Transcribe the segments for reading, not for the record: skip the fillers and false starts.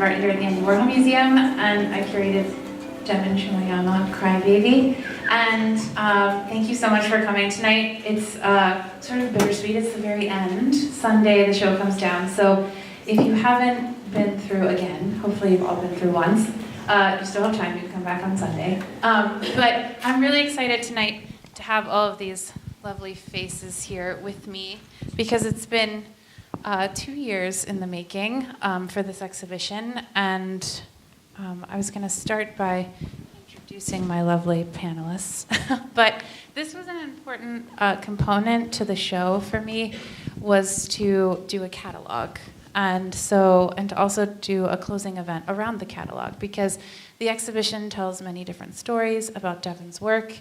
art here at the Andy Warhol Museum, and I curated Devan Shimoyama, Crybaby. And thank you so much for coming tonight. It's sort of bittersweet. It's the very end. Sunday, the show comes down. So if you haven't been through again, hopefully you've all been through once. You still have time. You can come back on Sunday. But I'm really excited tonight to have all of these lovely faces here with me because it's been 2 years in the making for this exhibition, and I was going to start by introducing my lovely panelists, but this was an important component to the show for me, was to do a catalog, and to also do a closing event around the catalog, because the exhibition tells many different stories about Devon's work.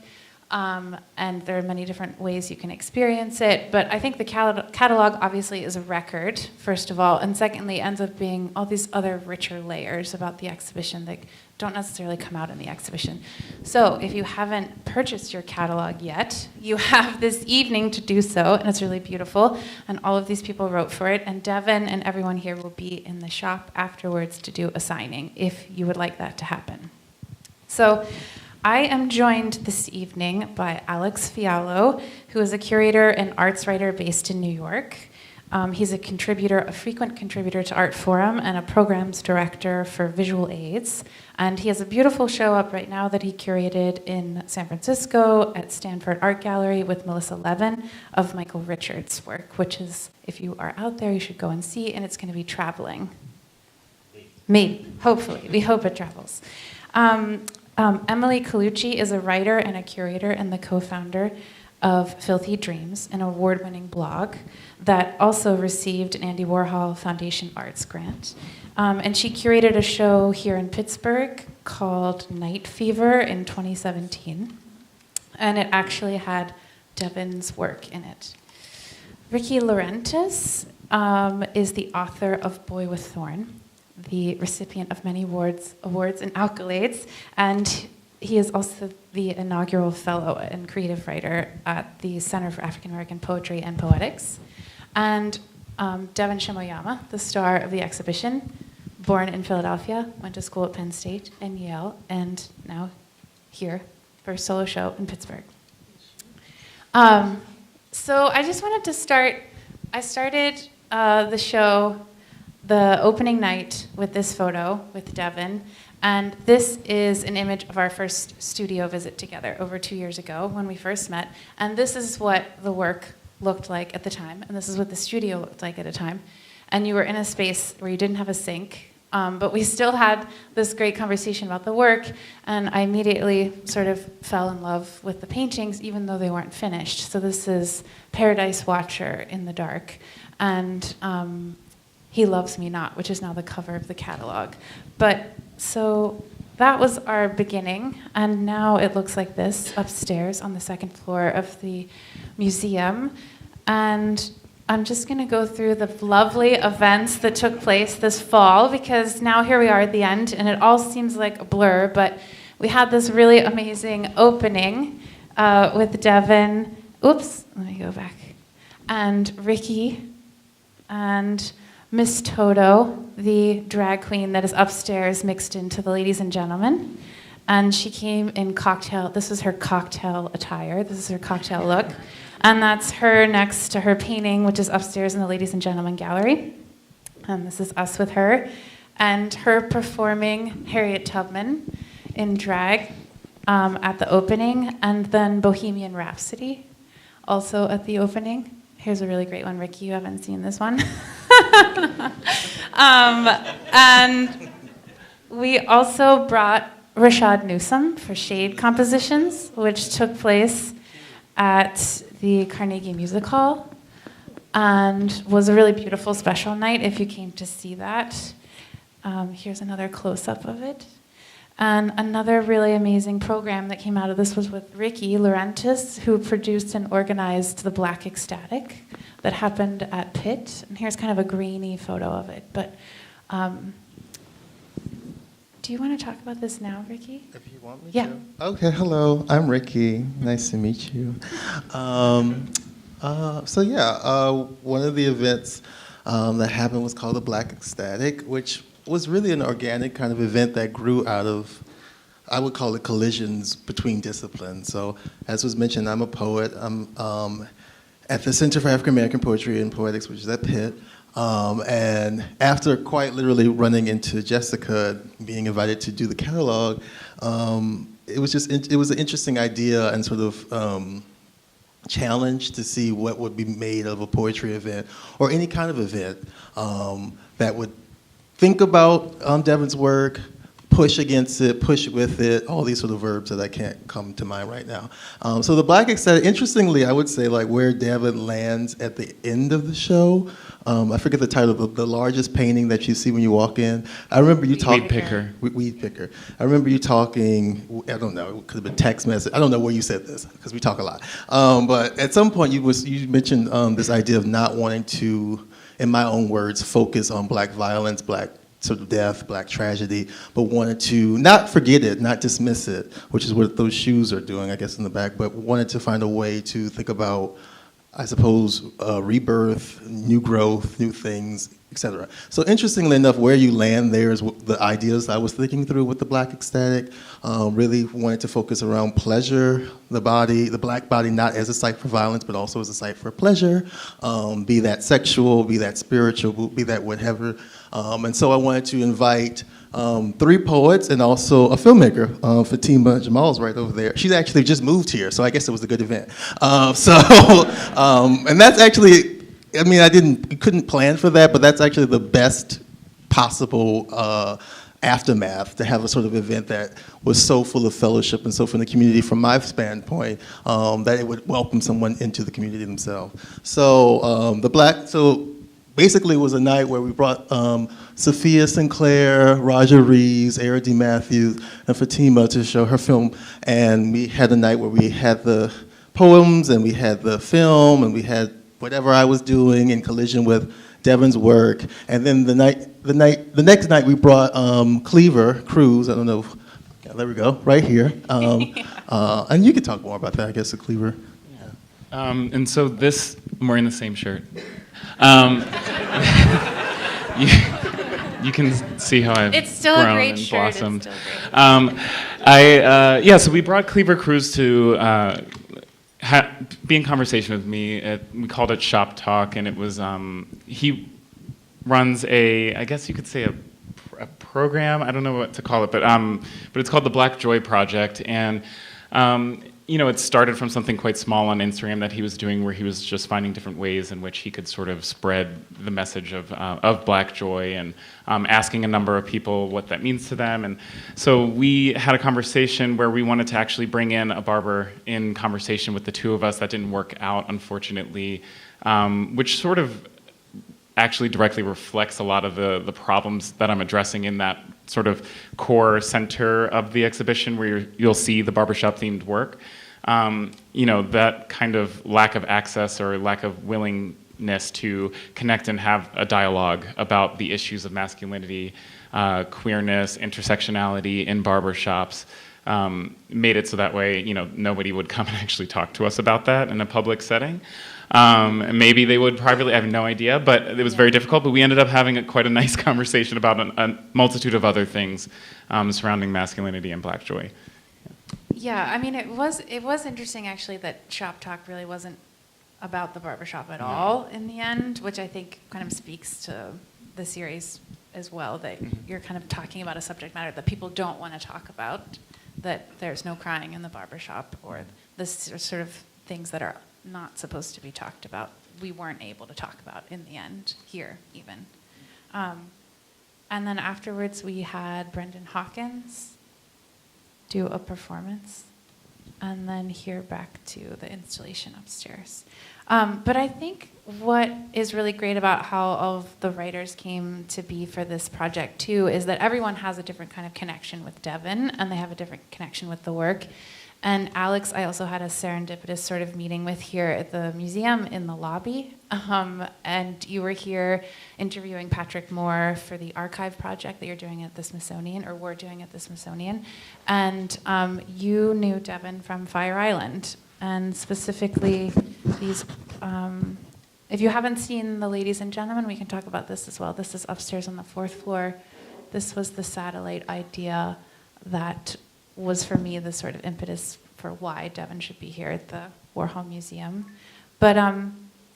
And there are many different ways you can experience it, but I think the catalog obviously is a record, first of all, and secondly ends up being all these other richer layers about the exhibition that don't necessarily come out in the exhibition. So if you haven't purchased your catalog yet, you have this evening to do so, and it's really beautiful, and all of these people wrote for it, and Devon and everyone here will be in the shop afterwards to do a signing, if you would like that to happen. So I am joined this evening by Alex Fialho, who is a curator and arts writer based in New York. He's a frequent contributor to Art Forum and a programs director for visual aids. And he has a beautiful show up right now that he curated in San Francisco at Stanford Art Gallery with Melissa Levin of Michael Richards' work, which is, if you are out there, you should go and see, and it's going to be traveling. Maybe, hopefully. We hope it travels. Emily Colucci is a writer and a curator and the co-founder of Filthy Dreams, an award-winning blog that also received an Andy Warhol Foundation Arts grant. And she curated a show here in Pittsburgh called Night Fever in 2017. And it actually had Devon's work in it. Rickey Laurentiis is the author of Boy with Thorn, the recipient of many awards and accolades, and he is also the inaugural fellow and creative writer at the Center for African American Poetry and Poetics. And Devan Shimoyama, the star of the exhibition, born in Philadelphia, went to school at Penn State and Yale, and now here for a solo show in Pittsburgh. So I just wanted to start. I started the show the opening night with this photo with Devon, and this is an image of our first studio visit together over 2 years ago when we first met, and this is what the work looked like at the time, and this is what the studio looked like at a time, and you were in a space where you didn't have a sink, but we still had this great conversation about the work, and I immediately sort of fell in love with the paintings even though they weren't finished. So this is Paradise Watcher in the dark, and He Loves Me Not, which is now the cover of the catalog. But so that was our beginning, and now it looks like this upstairs on the second floor of the museum. And I'm just going to go through the lovely events that took place this fall, because now here we are at the end, and it all seems like a blur, but we had this really amazing opening with Devon, let me go back, and Rickey, and Miss Toto, the drag queen that is upstairs mixed into the ladies and gentlemen. And she came in cocktail, this is her cocktail attire, this is her cocktail look. And that's her next to her painting, which is upstairs in the ladies and gentlemen gallery. And this is us with her. And her performing Harriet Tubman in drag at the opening. And then Bohemian Rhapsody, also at the opening. Here's a really great one, Rickey, you haven't seen this one. And we also brought Rashad Newsom for Shade Compositions, which took place at the Carnegie Music Hall, and was a really beautiful special night if you came to see that. Here's another close-up of it. And another really amazing program that came out of this was with Rickey Laurentiis, who produced and organized the Black Ecstatic that happened at Pitt. And here's kind of a grainy photo of it. But do you want to talk about this now, Rickey? If you want me to. Okay, hello. I'm Rickey. Nice to meet you. One of the events that happened was called the Black Ecstatic, which was really an organic kind of event that grew out of, I would call it collisions between disciplines. So as was mentioned, I'm a poet. I'm at the Center for African American Poetry and Poetics, which is at Pitt. And after quite literally running into Jessica, being invited to do the catalog, it was an interesting idea and sort of challenge to see what would be made of a poetry event or any kind of event that would think about Devon's work, push against it, push with it, all these sort of verbs that I can't come to mind right now. So the Black Aesthetic, interestingly, I would say like where Devon lands at the end of the show, I forget the title, but the largest painting that you see when you walk in. I remember you talking. Weed Picker. Weed Picker. I remember you talking, I don't know, it could have been text message. I don't know where you said this, because we talk a lot. But at some point you mentioned this idea of not wanting to, in my own words, focus on Black violence, Black sort of death, Black tragedy, but wanted to not forget it, not dismiss it, which is what those shoes are doing, I guess, in the back, but wanted to find a way to think about, I suppose, rebirth, new growth, new things, etc. So interestingly enough, where you land there is the ideas I was thinking through with the Black Ecstatic. Really wanted to focus around pleasure, the body, the Black body, not as a site for violence, but also as a site for pleasure, be that sexual, be that spiritual, be that whatever. And so I wanted to invite 3 poets and also a filmmaker. Fatima Jamal's right over there. She's actually just moved here, so I guess it was a good event. And that's actually, I mean, couldn't plan for that, but that's actually the best possible aftermath, to have a sort of event that was so full of fellowship and so from the community, from my standpoint, that it would welcome someone into the community themselves. So basically it was a night where we brought Sophia Sinclair, Raja Reeves, Era D. Matthews, and Fatima to show her film. And we had a night where we had the poems and we had the film and we had whatever I was doing in collision with Devon's work. And then the next night we brought Cleaver Cruz. I don't know. Yeah, there we go, right here. And you could talk more about that, I guess, the Cleaver. Yeah. And so this, I'm wearing the same shirt. You can see how I've It's still grown a great and shirt. blossomed. It's still great. So we brought Cleaver Cruz to be in conversation with me. We called it Shop Talk, and it was he runs I guess you could say a program. I don't know what to call it, but it's called the Black Joy Project, and it started from something quite small on Instagram that he was doing, where he was just finding different ways in which he could sort of spread the message of Black joy, and asking a number of people what that means to them. And so we had a conversation where we wanted to actually bring in a barber in conversation with the two of us. That didn't work out, unfortunately, which sort of actually directly reflects a lot of the problems that I'm addressing in that sort of core center of the exhibition, where you'll see the barbershop themed work. That kind of lack of access or lack of willingness to connect and have a dialogue about the issues of masculinity, queerness, intersectionality in barbershops, made it so that way, nobody would come and actually talk to us about that in a public setting. Maybe they would privately, I have no idea, but it was very difficult. But we ended up having quite a nice conversation about a multitude of other things surrounding masculinity and Black joy. Yeah, I mean, it was interesting actually that Shop Talk really wasn't about the barbershop at all in the end, which I think kind of speaks to the series as well, that you're kind of talking about a subject matter that people don't want to talk about, that there's no crying in the barbershop, or this sort of things that are not supposed to be talked about, we weren't able to talk about in the end, here even. And then afterwards we had Brendan Hawkins do a performance, and then hear back to the installation upstairs. But I think what is really great about how all of the writers came to be for this project too is that everyone has a different kind of connection with Devon, and they have a different connection with the work. And Alex, I also had a serendipitous sort of meeting with here at the museum in the lobby. And you were here interviewing Patrick Moore for the archive project that you're doing at the Smithsonian, or were doing at the Smithsonian. And you knew Devon from Fire Island. And specifically, these, if you haven't seen the Ladies and Gentlemen, we can talk about this as well. This is upstairs on the 4th floor. this was the satellite idea that was for me the sort of impetus for why Devon should be here at the Warhol Museum. But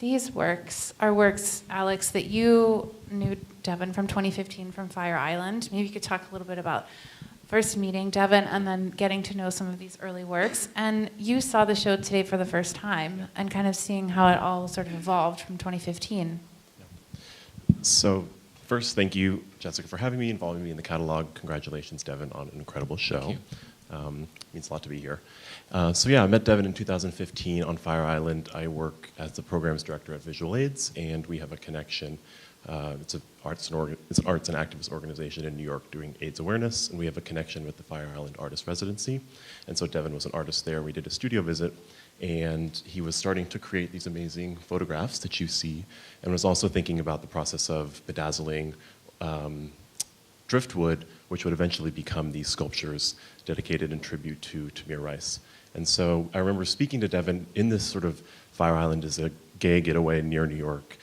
these works are works, Alex, that you knew Devon from 2015 from Fire Island. Maybe you could talk a little bit about first meeting Devon and then getting to know some of these early works. And you saw the show today for the first time and kind of seeing how it all sort of evolved from 2015. So first, thank you, Jessica, for having me, involving me in the catalog. Congratulations, Devon, on an incredible show. Means a lot to be here. So yeah, I met Devon in 2015 on Fire Island. I work as the programs director at Visual Aids, and we have a connection. It's an arts and activist organization in New York doing AIDS awareness, and we have a connection with the Fire Island Artist Residency. And so Devon was an artist there. We did a studio visit, and he was starting to create these amazing photographs that you see, and was also thinking about the process of bedazzling driftwood, which would eventually become these sculptures dedicated in tribute to Tamir Rice. And so I remember speaking to Devon in this sort of Fire Island is a gay getaway near New York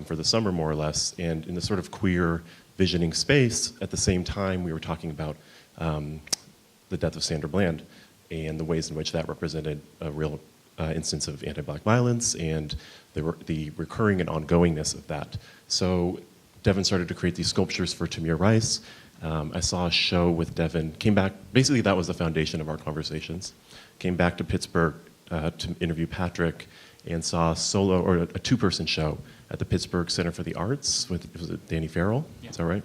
for the summer, more or less, and in this sort of queer visioning space, at the same time we were talking about the death of Sandra Bland and the ways in which that represented a real instance of anti-Black violence and the recurring and ongoingness of that. So Devon started to create these sculptures for Tamir Rice. I saw a show with Devon, came back, basically that was the foundation of our conversations. Came back to Pittsburgh to interview Patrick and saw a two-person show at the Pittsburgh Center for the Arts with, was it Danny Farrell? Yeah. Is that right?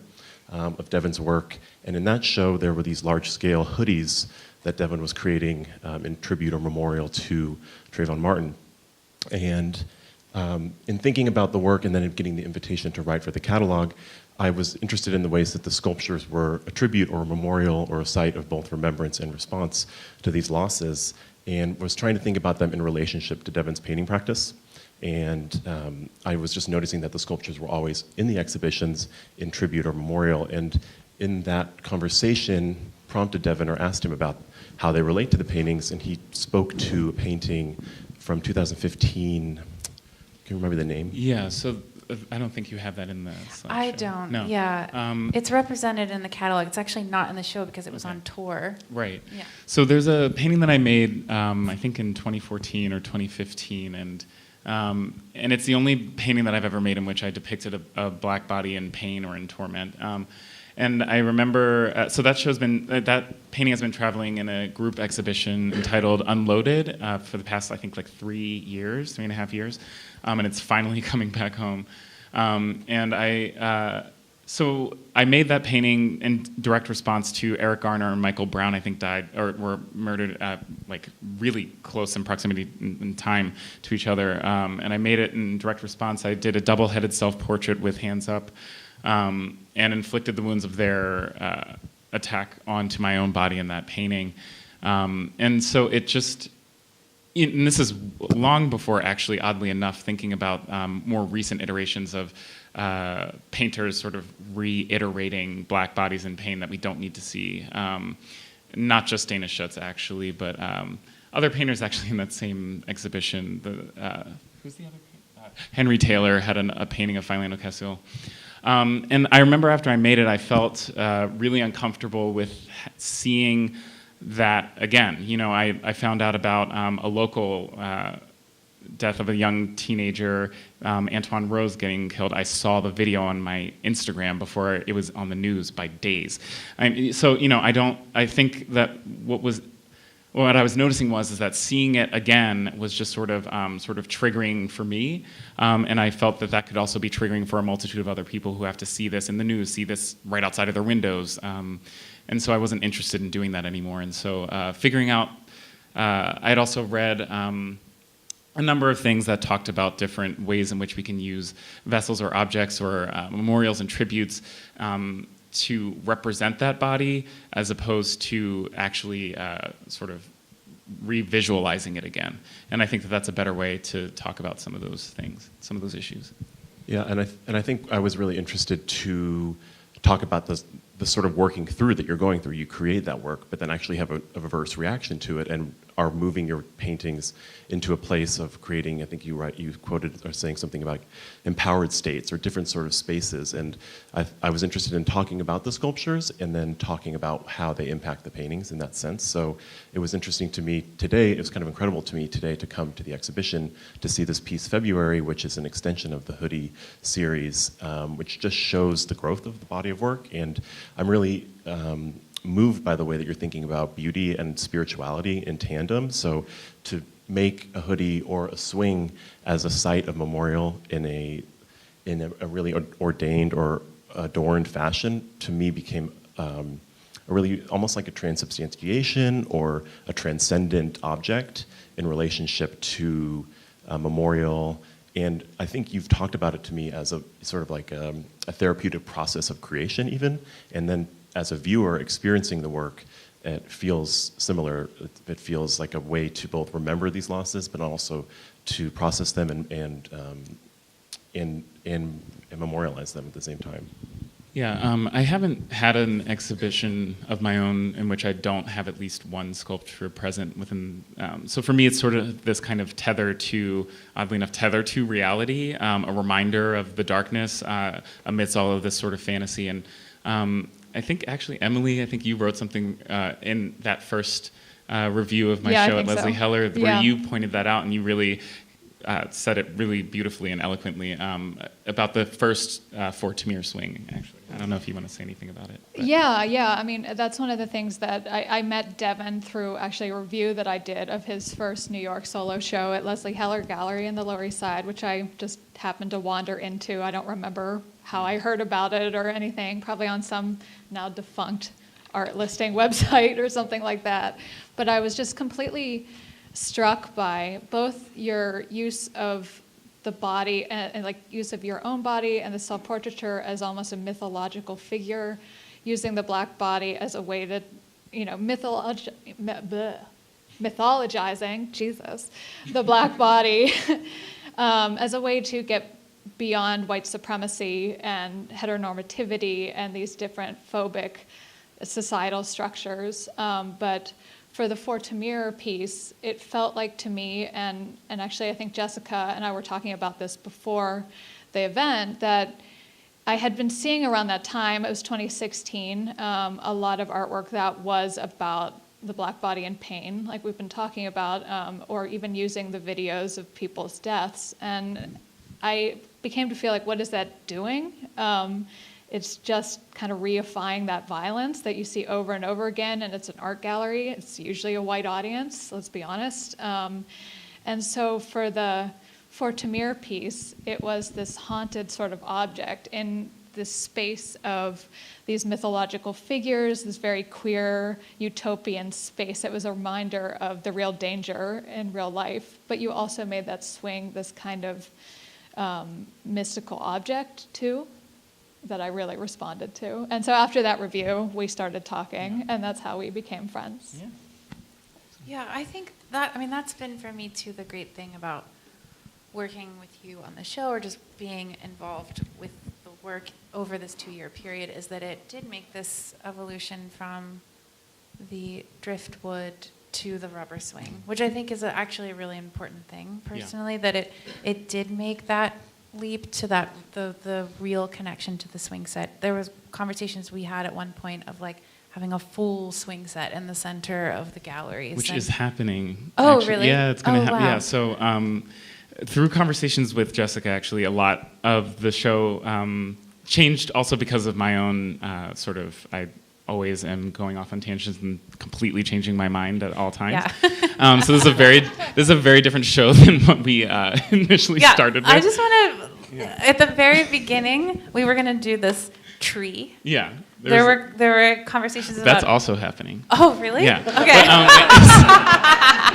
Of Devon's work. And in that show, there were these large-scale hoodies that Devon was creating in tribute or memorial to Trayvon Martin. And in thinking about the work and then getting the invitation to write for the catalog, I was interested in the ways that the sculptures were a tribute or a memorial or a site of both remembrance and response to these losses, and was trying to think about them in relationship to Devon's painting practice. And I was just noticing that the sculptures were always in the exhibitions in tribute or memorial, and in that conversation prompted Devon or asked him about how they relate to the paintings, and he spoke to a painting from 2015. Can you remember the name? Yeah, so I don't think you have that in the slideshow. I don't, no. Yeah. It's represented in the catalog. It's actually not in the show because it was on tour. Right. Yeah. So there's a painting that I made, I think in 2014 or 2015, and it's the only painting that I've ever made in which I depicted a black body in pain or in torment. And I remember, so that painting has been traveling in a group exhibition entitled Unloaded for the past, I think, like 3.5 years. And it's finally coming back home. So I made that painting in direct response to Eric Garner and Michael Brown, I think died, or were murdered like really close in proximity in time to each other. And I made it in direct response. I did a double-headed self-portrait with hands up, and inflicted the wounds of their attack onto my own body in that painting. And so it just, and this is long before, actually, oddly enough, thinking about more recent iterations of painters sort of reiterating black bodies in pain that we don't need to see. Not just Dana Schutz, actually, but other painters actually in that same exhibition. Who's the other painter? Henry Taylor had a painting of Fialho Castle. And I remember after I made it, I felt really uncomfortable with seeing that again. You know, I found out about a local death of a young teenager, Antoine Rose, getting killed. I saw the video on my Instagram before it was on the news by days. So, you know, I think that what I was noticing is that seeing it again was just sort of triggering for me, and I felt that could also be triggering for a multitude of other people who have to see this in the news, see this right outside of their windows, and so I wasn't interested in doing that anymore. And so figuring out, I had also read a number of things that talked about different ways in which we can use vessels or objects or memorials and tributes to represent that body, as opposed to actually sort of revisualizing it again. And I think that that's a better way to talk about some of those things, some of those issues. Yeah, and I think I was really interested to talk about the sort of working through that you're going through. You create that work, but then actually have a reverse reaction to it, and are moving your paintings into a place of creating, I think you quoted or saying something about empowered states or different sort of spaces. And I was interested in talking about the sculptures and then talking about how they impact the paintings in that sense. So it was interesting to me today, it was kind of incredible to me today to come to the exhibition to see this piece February, which is an extension of the Hoodie series, which just shows the growth of the body of work. And I'm really moved by the way that you're thinking about beauty and spirituality in tandem. So to make a hoodie or a swing as a site of memorial in a really ordained or adorned fashion, to me became a really almost like a transubstantiation or a transcendent object in relationship to a memorial. And I think you've talked about it to me as a sort of like a therapeutic process of creation even, and then as a viewer experiencing the work, it feels similar. It feels like a way to both remember these losses, but also to process them and memorialize them at the same time. Yeah, I haven't had an exhibition of my own in which I don't have at least one sculpture present within. So for me, it's sort of this kind of oddly enough, tether to reality, a reminder of the darkness amidst all of this sort of fantasy. And I think actually, Emily, I think you wrote something in that first review of my show at Leslie Heller where you pointed that out, and you really said it really beautifully and eloquently about the first for Tamir swing, actually. I don't know if you want to say anything about it. But. Yeah. I mean, that's one of the things that I met Devon through actually a review that I did of his first New York solo show at Leslie Heller Gallery in the Lower East Side, which I just happened to wander into. I don't remember how I heard about it or anything, probably on some now defunct art listing website or something like that. But I was just completely struck by both your use of the body and like use of your own body and the self-portraiture as almost a mythological figure, using the black body as a way to, mythologizing, Jesus, the black body as a way to get beyond white supremacy and heteronormativity and these different phobic societal structures. But for the For Tamir piece, it felt like to me, and actually I think Jessica and I were talking about this before the event, that I had been seeing around that time, it was 2016, a lot of artwork that was about the black body in pain, like we've been talking about, or even using the videos of people's deaths. And I became to feel like, what is that doing? It's just kind of reifying that violence that you see over and over again, and it's an art gallery. It's usually a white audience, let's be honest. And so for the For Tamir piece, it was this haunted sort of object in this space of these mythological figures, this very queer utopian space. It was a reminder of the real danger in real life, but you also made that swing this kind of mystical object too, that I really responded to. And so after that review, we started talking, and that's how we became friends. Yeah, I think that's been for me too the great thing about working with you on the show or just being involved with the work over this 2-year period is that it did make this evolution from the driftwood to the rubber swing, which I think is actually a really important thing personally, that it did make that leap to that the real connection to the swing set. There was conversations we had at one point of like having a full swing set in the center of the galleries, which is happening. Oh, actually. really? Yeah, it's going to happen. Wow. Yeah, so through conversations with Jessica, actually, a lot of the show changed also because of my own I always am going off on tangents and completely changing my mind at all times. Yeah. So this is a very different show than what we initially started with. I just want to, at the very beginning, we were going to do this tree. Yeah. There were conversations about... That's also happening. Oh, really? Yeah. Okay. But,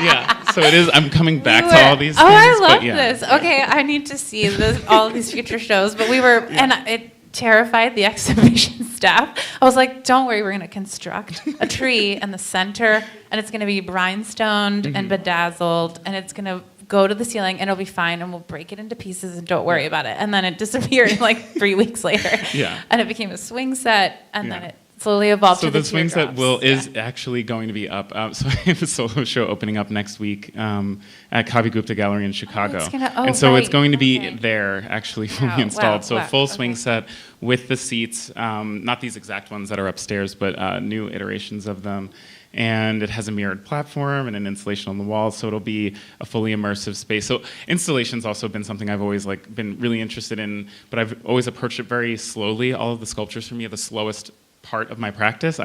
yeah. So it is. I'm coming back to all these things. Oh, I love but yeah. this. Okay, I need to see all of these future shows. But we were, and it terrified the exhibition staff. I was like, don't worry, we're going to construct a tree in the center, and it's going to be rhinestoned and bedazzled, and it's going to go to the ceiling, and it'll be fine, and we'll break it into pieces, and don't worry about it. And then it disappeared like 3 weeks later. Yeah. And it became a swing set, and then it slowly evolve So to the the swing set teardrops. is actually going to be up. So I have a solo show opening up next week at Kavi Gupta Gallery in Chicago. And so it's going to be there actually fully installed. So a full swing set with the seats, not these exact ones that are upstairs, but new iterations of them. And it has a mirrored platform and an installation on the wall, so it'll be a fully immersive space. So installation's also been something I've always been really interested in, but I've always approached it very slowly. All of the sculptures for me are the slowest part of my practice.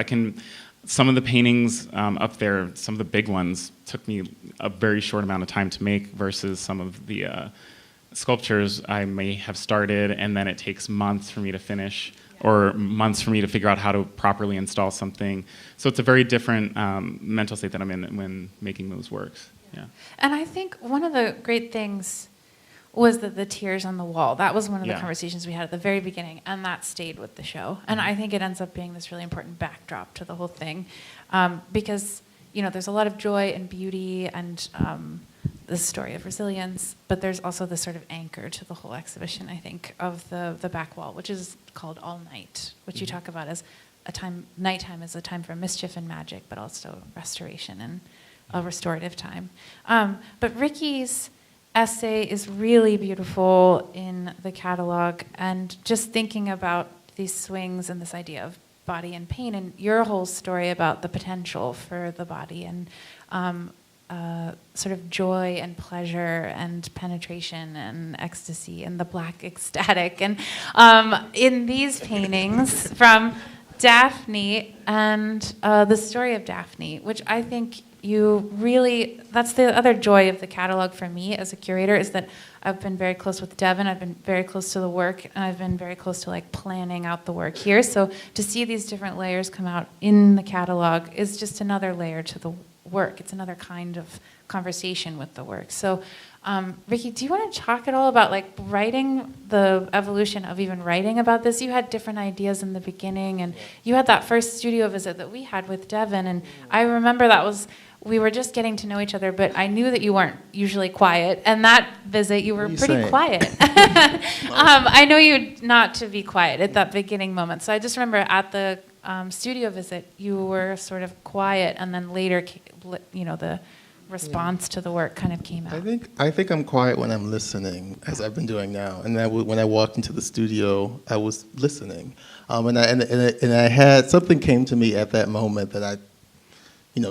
Some of the paintings up there, some of the big ones, took me a very short amount of time to make versus some of the sculptures I may have started and then it takes months for me to finish or months for me to figure out how to properly install something. So it's a very different mental state that I'm in when making those works. Yeah. And I think one of the great things was the tears on the wall. That was one of the conversations we had at the very beginning, and that stayed with the show. And I think it ends up being this really important backdrop to the whole thing, because there's a lot of joy and beauty and the story of resilience, but there's also this sort of anchor to the whole exhibition, I think, of the back wall, which is called All Night, which you talk about as nighttime is a time for mischief and magic, but also restoration and a restorative time. But Rickey's essay is really beautiful in the catalog, and just thinking about these swings and this idea of body and pain, and your whole story about the potential for the body and sort of joy and pleasure and penetration and ecstasy and the black ecstatic. And in these paintings from Daphne and the story of Daphne, which I think that's the other joy of the catalog for me as a curator, is that I've been very close with Devon, I've been very close to the work, and I've been very close to planning out the work here. So to see these different layers come out in the catalog is just another layer to the work. It's another kind of conversation with the work. So Rickey, do you want to talk at all about writing, the evolution of even writing about this? You had different ideas in the beginning, and you had that first studio visit that we had with Devon, and I remember we were just getting to know each other, but I knew that you weren't usually quiet, and that visit you were pretty quiet. I know you not to be quiet at that beginning moment, so I just remember at the studio visit you were sort of quiet, and then later the response to the work kind of came out. I think I'm quiet when I'm listening, as I've been doing now. And when I walked into the studio, I was listening, and I had something came to me at that moment that I,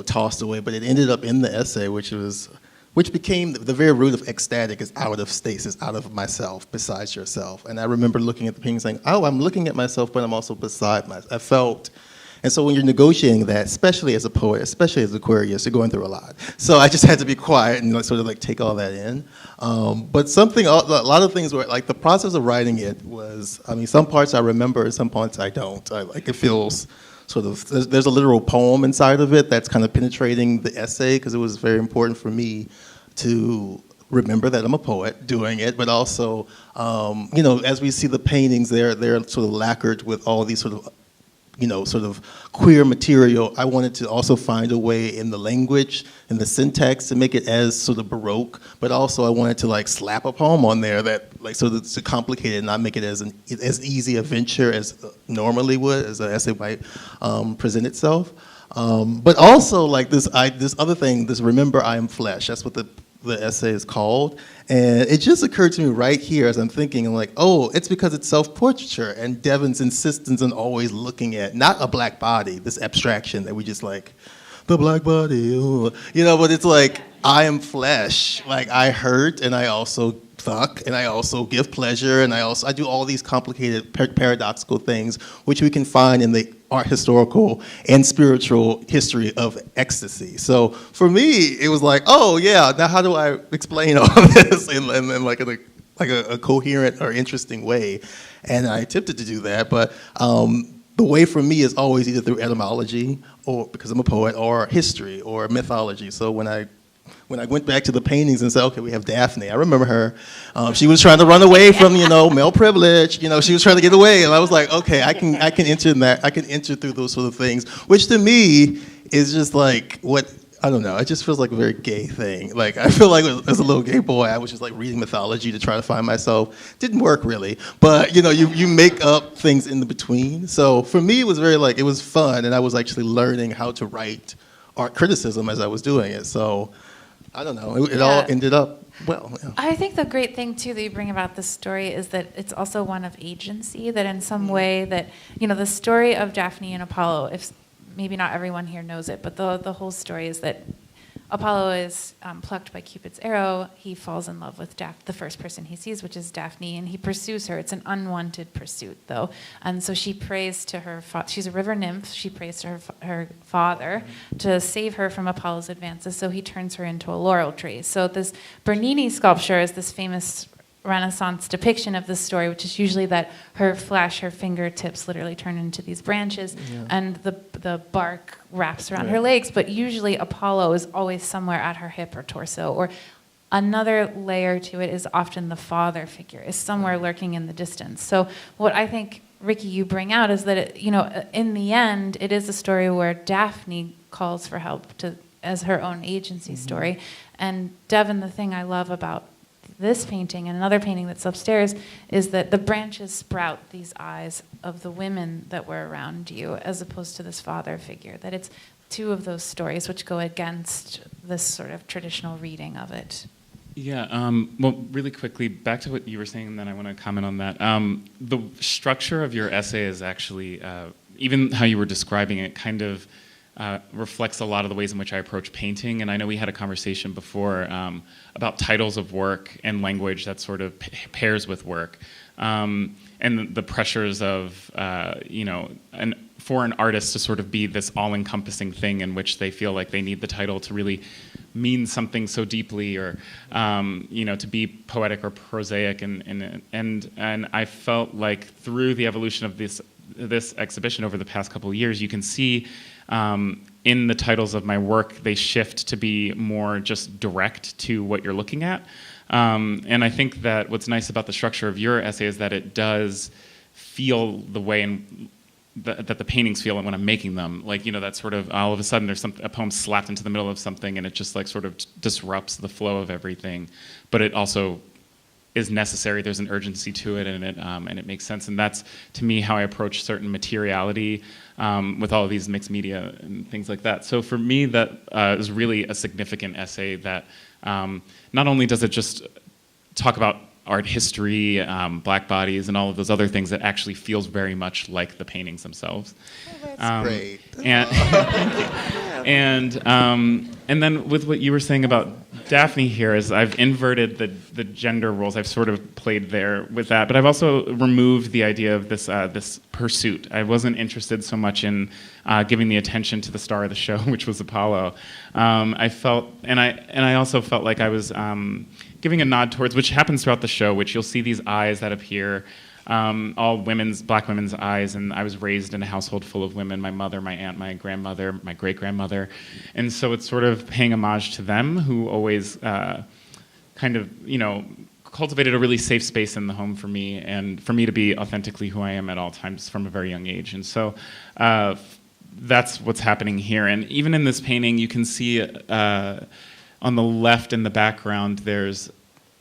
tossed away, but it ended up in the essay, which became the very root of ecstatic, is out of stasis, out of myself, besides yourself. And I remember looking at the painting saying, oh, I'm looking at myself, but I'm also beside myself. I felt. And so when you're negotiating that, especially as a poet, especially as a queerist, you're going through a lot. So I just had to be quiet and sort of take all that in. But a lot of things were the process of writing it was, some parts I remember, some parts I don't. It feels sort of, there's a literal poem inside of it that's kind of penetrating the essay, because it was very important for me to remember that I'm a poet doing it, but also, as we see the paintings, they're sort of lacquered with all these sort of queer material. I wanted to also find a way in the language and the syntax to make it as sort of Baroque, but also I wanted to slap a poem on there that so that to complicate it and not make it as easy a venture as normally would, as an essay might present itself. But also this other thing, this remember I am flesh. That's what the essay is called. And it just occurred to me right here as I'm thinking, it's because it's self-portraiture and Devon's insistence on always looking at, not a black body, this abstraction that we just the black body, but it's I am flesh. I hurt and I also fuck and I also give pleasure and I do all these complicated paradoxical things which we can find in the art historical and spiritual history of ecstasy. So for me, it was now how do I explain all this in a coherent or interesting way? And I attempted to do that, but the way for me is always either through etymology, or because I'm a poet, or history or mythology. So when I went back to the paintings and said, okay, we have Daphne. I remember her. She was trying to run away from, male privilege. She was trying to get away. And I was okay, I can enter that. I can enter through those sort of things, which to me is just what I don't know. It just feels like a very gay thing. Like, I feel like as a little gay boy, I was just like reading mythology to try to find myself. Didn't work really, but you make up things in the between. So for me, it was very like, it was fun, and I was actually learning how to write art criticism as I was doing it. So I don't know. It all ended up well. Yeah. I think the great thing too that you bring about this story is that it's also one of agency. That in some way that the story of Daphne and Apollo, if maybe not everyone here knows it, but the whole story is that Apollo is plucked by Cupid's arrow. He falls in love with the first person he sees, which is Daphne, and he pursues her. It's an unwanted pursuit, though. And so she prays to her she's a river nymph. She prays to her father to save her from Apollo's advances, so he turns her into a laurel tree. So this Bernini sculpture is this famous Renaissance depiction of this story, which is usually that her fingertips literally turn into these branches, and the bark wraps around her legs, but usually Apollo is always somewhere at her hip or torso, or another layer to it is often the father figure is somewhere lurking in the distance. So what I think, Rickey, you bring out is that, in the end, it is a story where Daphne calls for help as her own agency story. And Devon, the thing I love about this painting and another painting that's upstairs is that the branches sprout these eyes of the women that were around you, as opposed to this father figure. That it's two of those stories which go against this sort of traditional reading of it. Yeah, well, really quickly, back to what you were saying, and then I want to comment on that. The structure of your essay is actually, even how you were describing it, kind of reflects a lot of the ways in which I approach painting. And I know we had a conversation before about titles of work and language that sort of pairs with work. And the pressures of, for an artist to sort of be this all-encompassing thing in which they feel like they need the title to really mean something so deeply, or to be poetic or prosaic. And I felt like through the evolution of this exhibition over the past couple of years, you can see in the titles of my work, they shift to be more just direct to what you're looking at. And I think that what's nice about the structure of your essay is that it does feel the way that the paintings feel when I'm making them. Like, that sort of, all of a sudden there's a poem slapped into the middle of something, and it just like sort of disrupts the flow of everything. But it also is necessary. There's an urgency to it, and it makes sense. And that's, to me, how I approach certain materiality with all of these mixed media and things like that. So for me, that is really a significant essay that not only does it just talk about art history, black bodies, and all of those other things, that actually feels very much like the paintings themselves. Oh, that's great. And then with what you were saying about Daphne here, is I've inverted the gender roles. I've sort of played there with that, but I've also removed the idea of this pursuit. I wasn't interested so much in giving the attention to the star of the show, which was Apollo. I felt, and I also felt like I was giving a nod towards, which happens throughout the show, which you'll see these eyes that appear. All black women's eyes, and I was raised in a household full of women, my mother, my aunt, my grandmother, my great-grandmother, and so it's sort of paying homage to them, who always kind of, cultivated a really safe space in the home for me, and for me to be authentically who I am at all times from a very young age. And so that's what's happening here. And even in this painting, you can see on the left in the background,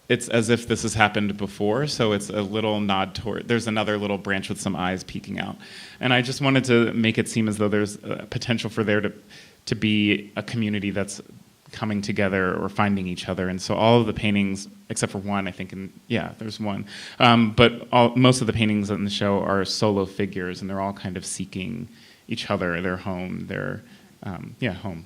it's as if this has happened before, so it's a little nod toward, there's another little branch with some eyes peeking out. And I just wanted to make it seem as though there's a potential for there to be a community that's coming together or finding each other. And so all of the paintings, except for one, I think, there's one, but most of the paintings in the show are solo figures, and they're all kind of seeking each other, their home, home.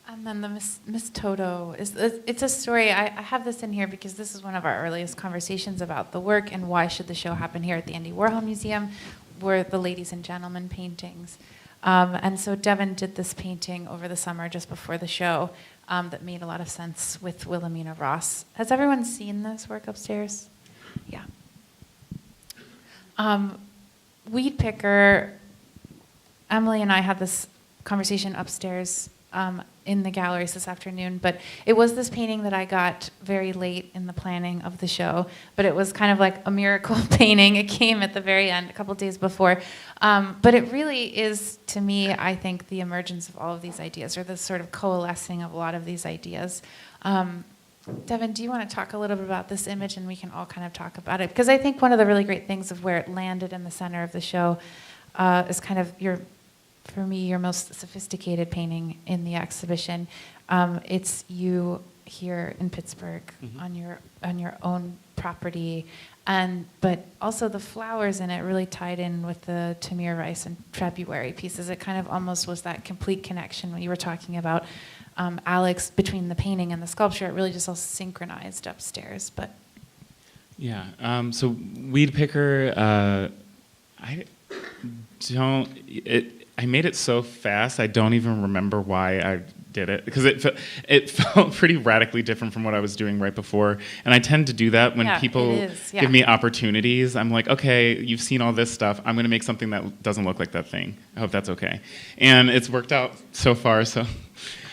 And then the Miss Toto it's a story. I have this in here because this is one of our earliest conversations about the work and why should the show happen here at the Andy Warhol Museum, were the ladies and gentlemen paintings. And so Devon did this painting over the summer just before the show that made a lot of sense with Wilhelmina Ross. Has everyone seen this work upstairs? Yeah. Weed Picker, Emily and I had this conversation upstairs in the galleries this afternoon, but it was this painting that I got very late in the planning of the show, but it was kind of like a miracle painting. It came at the very end, a couple days before. But it really is, to me, I think, the emergence of all of these ideas, or the sort of coalescing of a lot of these ideas. Devon, do you want to talk a little bit about this image, and we can all kind of talk about it? Because I think one of the really great things of where it landed in the center of the show is kind of for me, your most sophisticated painting in the exhibition. It's you here in Pittsburgh on your own property, but also the flowers in it really tied in with the Tamir Rice and February pieces. It kind of almost was that complete connection when you were talking about Alex between the painting and the sculpture. It really just all synchronized upstairs. But yeah, so Weed Picker, I made it so fast, I don't even remember why I did it, because it felt pretty radically different from what I was doing right before. And I tend to do that when people give me opportunities. I'm like, okay, you've seen all this stuff. I'm going to make something that doesn't look like that thing. I hope that's okay. And it's worked out so far, so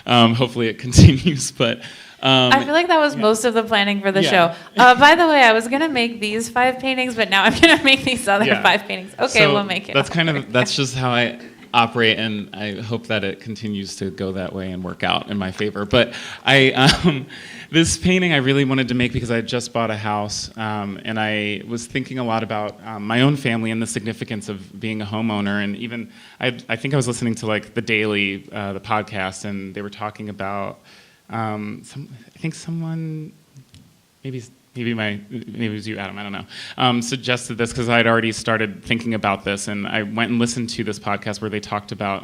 hopefully it continues. But I feel like that was most of the planning for the show. By the way, I was going to make these 5 paintings, but now I'm going to make these other 5 paintings. Okay, so we'll make it. That's just how I operate, and I hope that it continues to go that way and work out in my favor. But this painting I really wanted to make because I had just bought a house, and I was thinking a lot about my own family and the significance of being a homeowner. And even I think I was listening to like the Daily, the podcast, and they were talking about I think someone maybe it was you, Adam, I don't know, suggested this because I had already started thinking about this, and I went and listened to this podcast where they talked about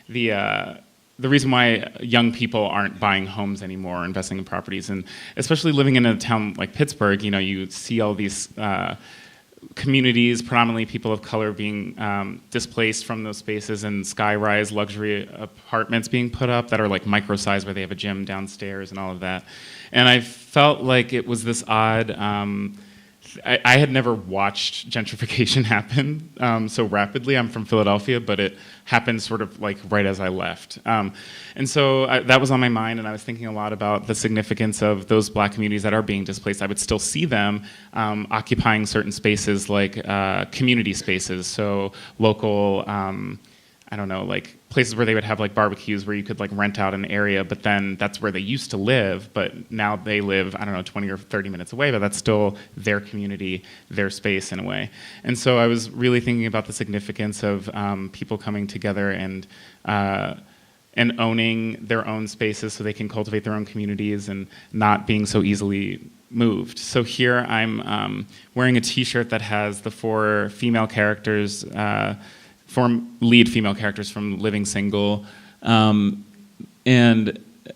the reason why young people aren't buying homes anymore or investing in properties. And especially living in a town like Pittsburgh, you see all these communities, predominantly people of color, being displaced from those spaces, and sky-rise luxury apartments being put up that are like micro-sized, where they have a gym downstairs and all of that. And I felt like it was this odd, I had never watched gentrification happen so rapidly. I'm from Philadelphia, but it happened sort of like right as I left. And so that was on my mind, and I was thinking a lot about the significance of those Black communities that are being displaced. I would still see them occupying certain spaces like community spaces, so local, I don't know, like places where they would have like barbecues where you could like rent out an area, but then that's where they used to live, but now they live, I don't know, 20 or 30 minutes away, but that's still their community, their space in a way. And so I was really thinking about the significance of people coming together and owning their own spaces so they can cultivate their own communities and not being so easily moved. So here I'm wearing a t-shirt that has the 4 female characters, 4 lead female characters from Living Single, and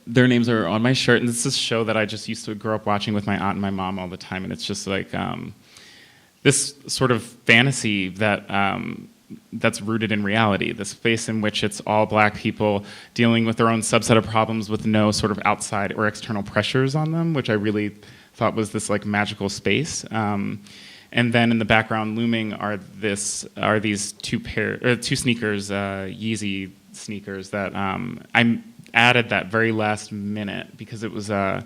their names are on my shirt. And this is a show that I just used to grow up watching with my aunt and my mom all the time, and it's just like this sort of fantasy that that's rooted in reality, the space in which it's all Black people dealing with their own subset of problems with no sort of outside or external pressures on them, which I really thought was this like magical space. And then in the background looming are these 2 sneakers, Yeezy sneakers that I added that very last minute because it was I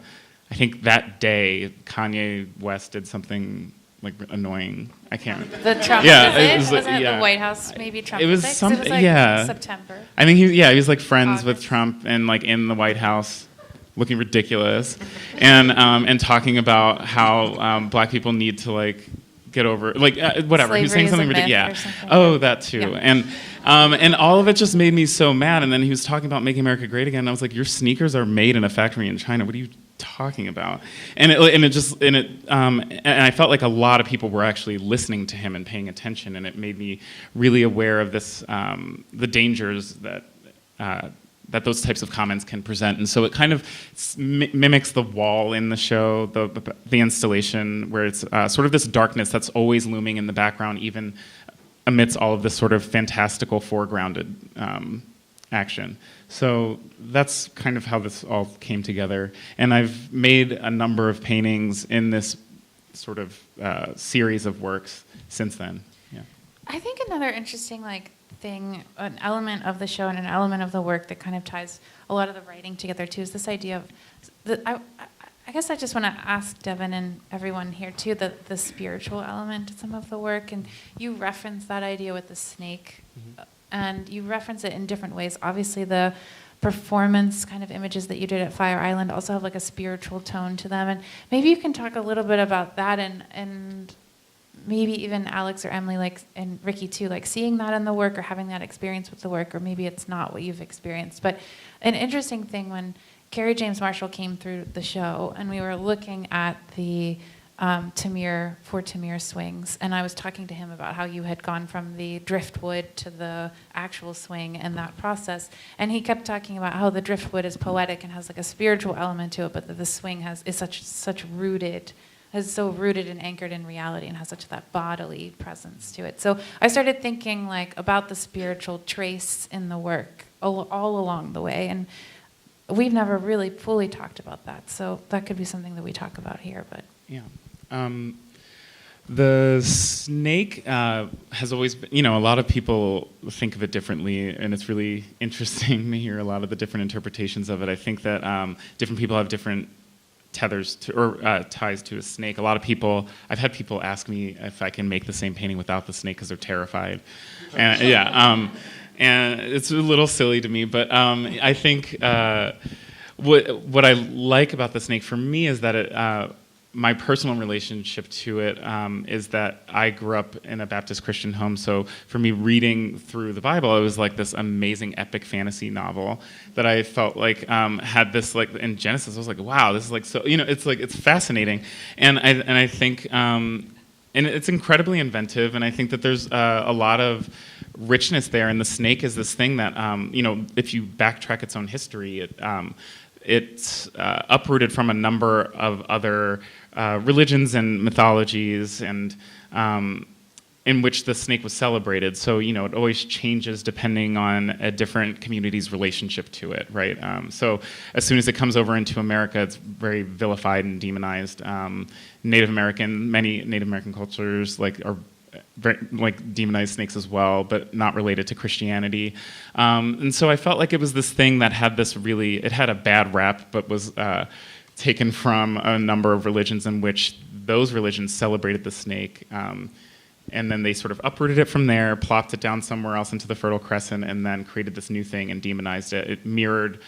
think that day Kanye West did something like annoying. I can't remember. The Trump visit? Wasn't it the White House maybe Trump it was visit? some, It was like September. I think he was like friends August. with Trump and like in the White House, looking ridiculous, and talking about how Black people need to like get over like whatever. Slavery He was saying is something a myth ridiculous. or something. Oh, that too. Yeah. And all of it just made me so mad. And then he was talking about making America great again. And I was like, your sneakers are made in a factory in China. What are you talking about? And I felt like a lot of people were actually listening to him and paying attention. And it made me really aware of this, the dangers that those types of comments can present. And so it kind of mimics the wall in the show, the installation, where it's sort of this darkness that's always looming in the background, even amidst all of this sort of fantastical foregrounded action. So that's kind of how this all came together. And I've made a number of paintings in this sort of series of works since then. Yeah. I think another interesting thing, an element of the show and an element of the work that kind of ties a lot of the writing together too, is this idea of, I guess I just want to ask Devon and everyone here too, the spiritual element to some of the work, and you reference that idea with the snake, and you reference it in different ways. Obviously the performance kind of images that you did at Fire Island also have like a spiritual tone to them, and maybe you can talk a little bit about that, and maybe even Alex or Emily, like, and Rickey too, like seeing that in the work or having that experience with the work, or maybe it's not what you've experienced. But an interesting thing, when Kerry James Marshall came through the show and we were looking at the Tamir swings, and I was talking to him about how you had gone from the driftwood to the actual swing and that process, and he kept talking about how the driftwood is poetic and has like a spiritual element to it, but that the swing is so rooted and anchored in reality and has such that bodily presence to it. So I started thinking like about the spiritual trace in the work all along the way, and we've never really fully talked about that. So that could be something that we talk about here. But yeah. The snake has always been, a lot of people think of it differently, and it's really interesting to hear a lot of the different interpretations of it. I think that different people have different tethers to, or ties to a snake. A lot of people, I've had people ask me if I can make the same painting without the snake because they're terrified. And and it's a little silly to me, but I think what I like about the snake for me is that my personal relationship to it is that I grew up in a Baptist Christian home, so for me reading through the Bible, it was like this amazing epic fantasy novel that I felt like had this, like, in Genesis, I was like, wow, this is like so, it's fascinating, and I think, and it's incredibly inventive, and I think that there's a lot of richness there, and the snake is this thing that, if you backtrack its own history, it's uprooted from a number of other religions and mythologies, and in which the snake was celebrated. So, it always changes depending on a different community's relationship to it, right? So as soon as it comes over into America, it's very vilified and demonized. Many Native American cultures are very, demonize snakes as well, but not related to Christianity. And so I felt like it was this thing that had it had a bad rap, but was taken from a number of religions in which those religions celebrated the snake. And then they sort of uprooted it from there, plopped it down somewhere else into the Fertile Crescent, and then created this new thing and demonized it. It mirrored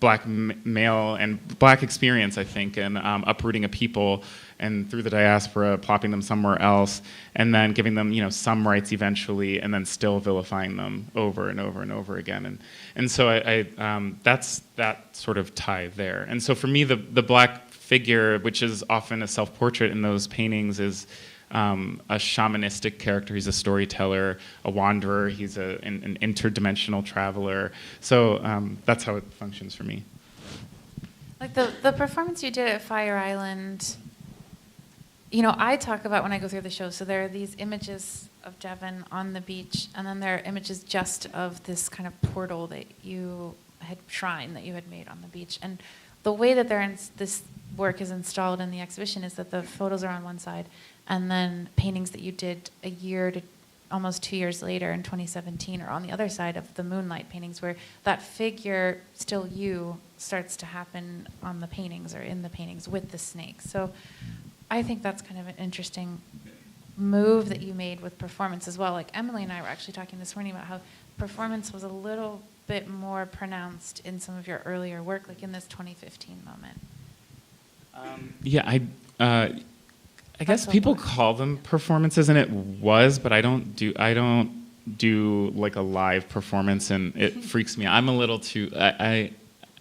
black male and black experience, I think, and uprooting a people, and through the diaspora, plopping them somewhere else, and then giving them, some rights eventually, and then still vilifying them over and over and over again. And so I that's that sort of tie there. And so for me, the black figure, which is often a self-portrait in those paintings, is a shamanistic character. He's a storyteller, a wanderer. He's an interdimensional traveler. So that's how it functions for me. Like the performance you did at Fire Island, I talk about when I go through the show. So there are these images of Devon on the beach, and then there are images just of this kind of portal that shrine that you had made on the beach. And the way that this work is installed in the exhibition is that the photos are on one side, and then paintings that you did a year to almost 2 years later in 2017 are on the other side of the moonlight paintings, where that figure, still you, starts to happen on the paintings or in the paintings with the snake. So I think that's kind of an interesting move that you made with performance as well. Like Emily and I were actually talking this morning about how performance was a little bit more pronounced in some of your earlier work, like in this 2015 moment. I guess people call them performances, and it was, but I don't do like a live performance, and it freaks me out. I'm a little too,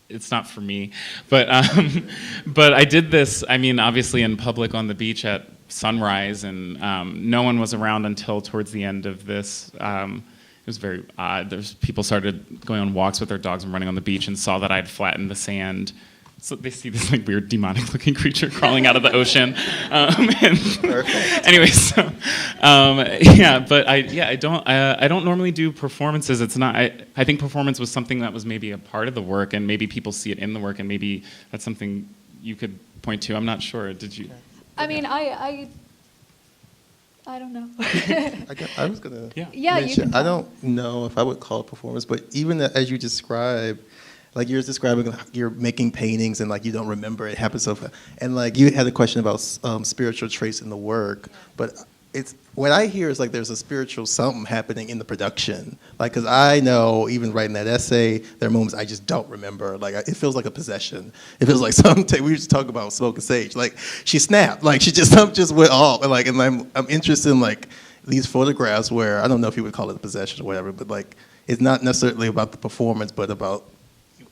it's not for me, but I did this, obviously in public on the beach at sunrise, and no one was around until towards the end of this. It was very odd. People started going on walks with their dogs and running on the beach and saw that I had flattened the sand. So they see this weird demonic-looking creature crawling out of the ocean. Anyway, so I don't normally do performances. It's not. I think performance was something that was maybe a part of the work, and maybe people see it in the work, and maybe that's something you could point to. I'm not sure. Did you? I I don't know. I was going to Yeah. Yeah, you mention, can I tell. don't know if I would call it performance, but even as you describe, like you're describing, you're making paintings and like you don't remember it happens so fast. And like you had a question about spiritual traits in the work, but it's what I hear is like there's a spiritual something happening in the production. Like, because I know even writing that essay, there are moments I just don't remember. Like it feels like a possession. It feels like something. We used to talk about Smoke and Sage. Like she snapped. Like she just something just went off. And like, and I'm interested in like these photographs where I don't know if you would call it a possession or whatever, but like it's not necessarily about the performance, but about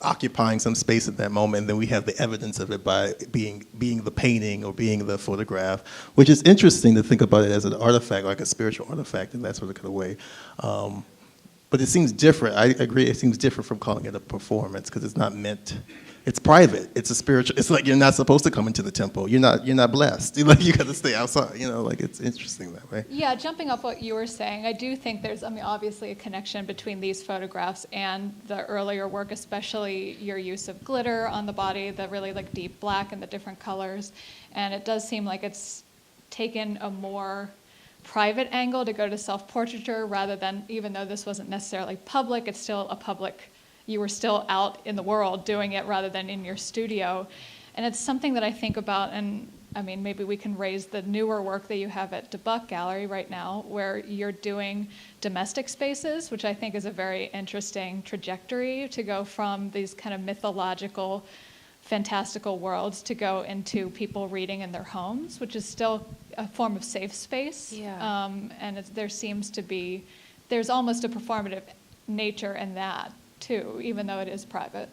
occupying some space at that moment, and then we have the evidence of it by being the painting or being the photograph, which is interesting to think about it as an artifact, like a spiritual artifact in that sort of kind of way. But it seems different. I agree. It seems different from calling it a performance because it's not meant. It's private. It's a spiritual. It's like you're not supposed to come into the temple. You're not blessed. Like you got to stay outside. Like it's interesting that way. Yeah, jumping off what you were saying, I do think there's, obviously a connection between these photographs and the earlier work, especially your use of glitter on the body, the really like deep black and the different colors. And it does seem like it's taken a more private angle to go to self-portraiture rather than, even though this wasn't necessarily public, it's still a public. You were still out in the world doing it rather than in your studio. And it's something that I think about, and maybe we can raise the newer work that you have at DeBuck Gallery right now, where you're doing domestic spaces, which I think is a very interesting trajectory to go from these kind of mythological, fantastical worlds to go into people reading in their homes, which is still a form of safe space. Yeah. There seems to be, there's almost a performative nature in that, too, even though it is private.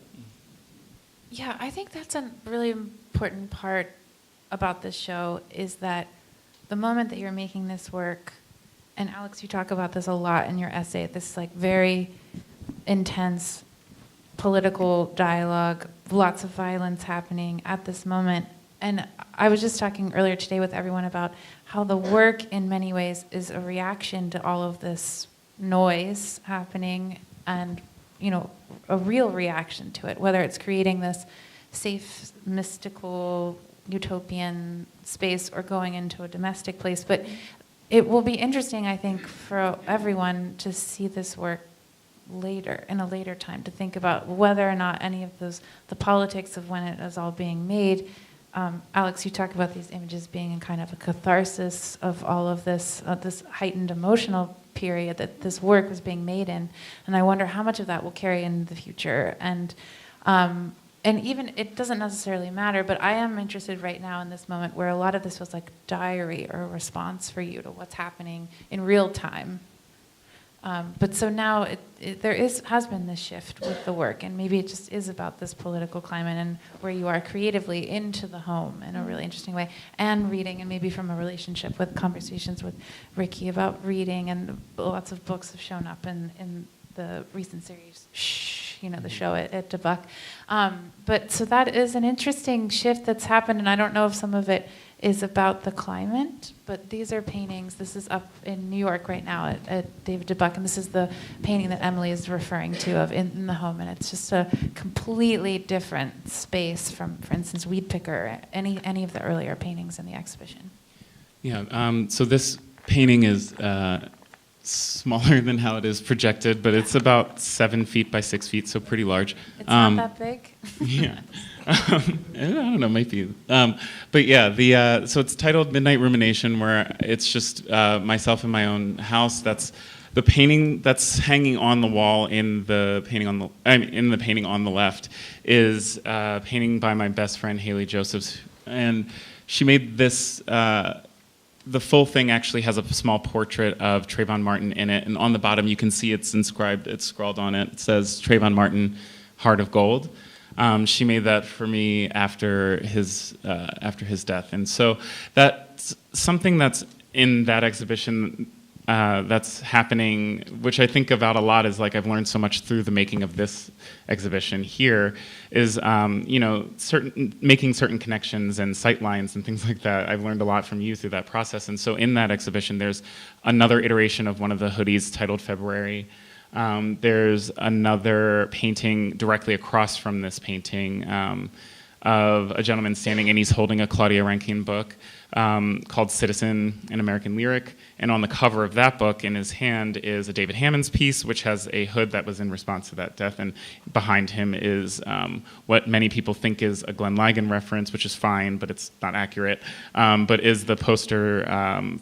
Yeah, I think that's a really important part about this show is that the moment that you're making this work, and Alex, you talk about this a lot in your essay, this like very intense political dialogue, lots of violence happening at this moment. And I was just talking earlier today with everyone about how the work in many ways is a reaction to all of this noise happening and a real reaction to it, whether it's creating this safe, mystical, utopian space or going into a domestic place. But it will be interesting, I think, for everyone to see this work later, in a later time, to think about whether or not any of the politics of when it is all being made. Alex, you talk about these images being in kind of a catharsis of all of this, this heightened emotional period that this work was being made in, and I wonder how much of that will carry in the future. And even it doesn't necessarily matter, but I am interested right now in this moment where a lot of this was like diary or a response for you to what's happening in real time. But so now has been this shift with the work, and maybe it just is about this political climate and where you are creatively into the home in a really interesting way, and reading, and maybe from a relationship with conversations with Rickey about reading, and lots of books have shown up in the recent series, the show at DeBuck. But so that is an interesting shift that's happened, and I don't know if some of it is about the climate, but these are paintings. This is up in New York right now at David DeBuck, and this is the painting that Emily is referring to of in the home, and it's just a completely different space from, for instance, Weed Picker, any of the earlier paintings in the exhibition. Yeah, so this painting is smaller than how it is projected, but it's about 7 feet by 6 feet, so pretty large. It's not that big? Yeah. I don't know, might be. But yeah, so it's titled Midnight Rumination, where it's just myself in my own house. That's the painting that's hanging on the wall in the painting on the left is a painting by my best friend Haley Josephs, and she made this. The full thing actually has a small portrait of Trayvon Martin in it, and on the bottom you can see it's inscribed. It's scrawled on it. It says Trayvon Martin, Heart of Gold. She made that for me after his death, and so that's something that's in that exhibition that's happening, which I think about a lot. Is like I've learned so much through the making of this exhibition here. Is making certain connections and sight lines and things like that. I've learned a lot from you through that process, and so in that exhibition, there's another iteration of one of the hoodies titled February. There's another painting directly across from this painting of a gentleman standing, and he's holding a Claudia Rankine book called Citizen, an American Lyric. And on the cover of that book, in his hand, is a David Hammons piece, which has a hood that was in response to that death. And behind him is what many people think is a Glenn Ligon reference, which is fine, but it's not accurate, but is the poster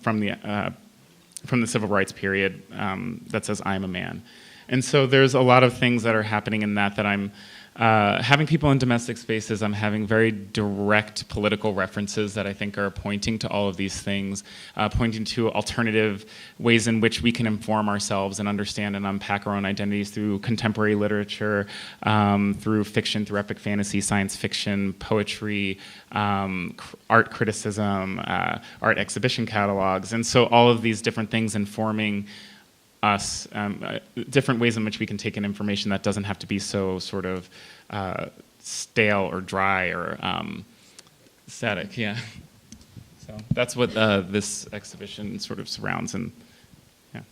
from the civil rights period that says, "I am a man." And so there's a lot of things that are happening in that I'm having people in domestic spaces. I'm having very direct political references that I think are pointing to all of these things, pointing to alternative ways in which we can inform ourselves and understand and unpack our own identities through contemporary literature, through fiction, through epic fantasy, science fiction, poetry, art criticism, art exhibition catalogs. And so all of these different things informing us, different ways in which we can take in information that doesn't have to be so sort of stale or dry or static, yeah. So that's what this exhibition sort of surrounds, and yeah.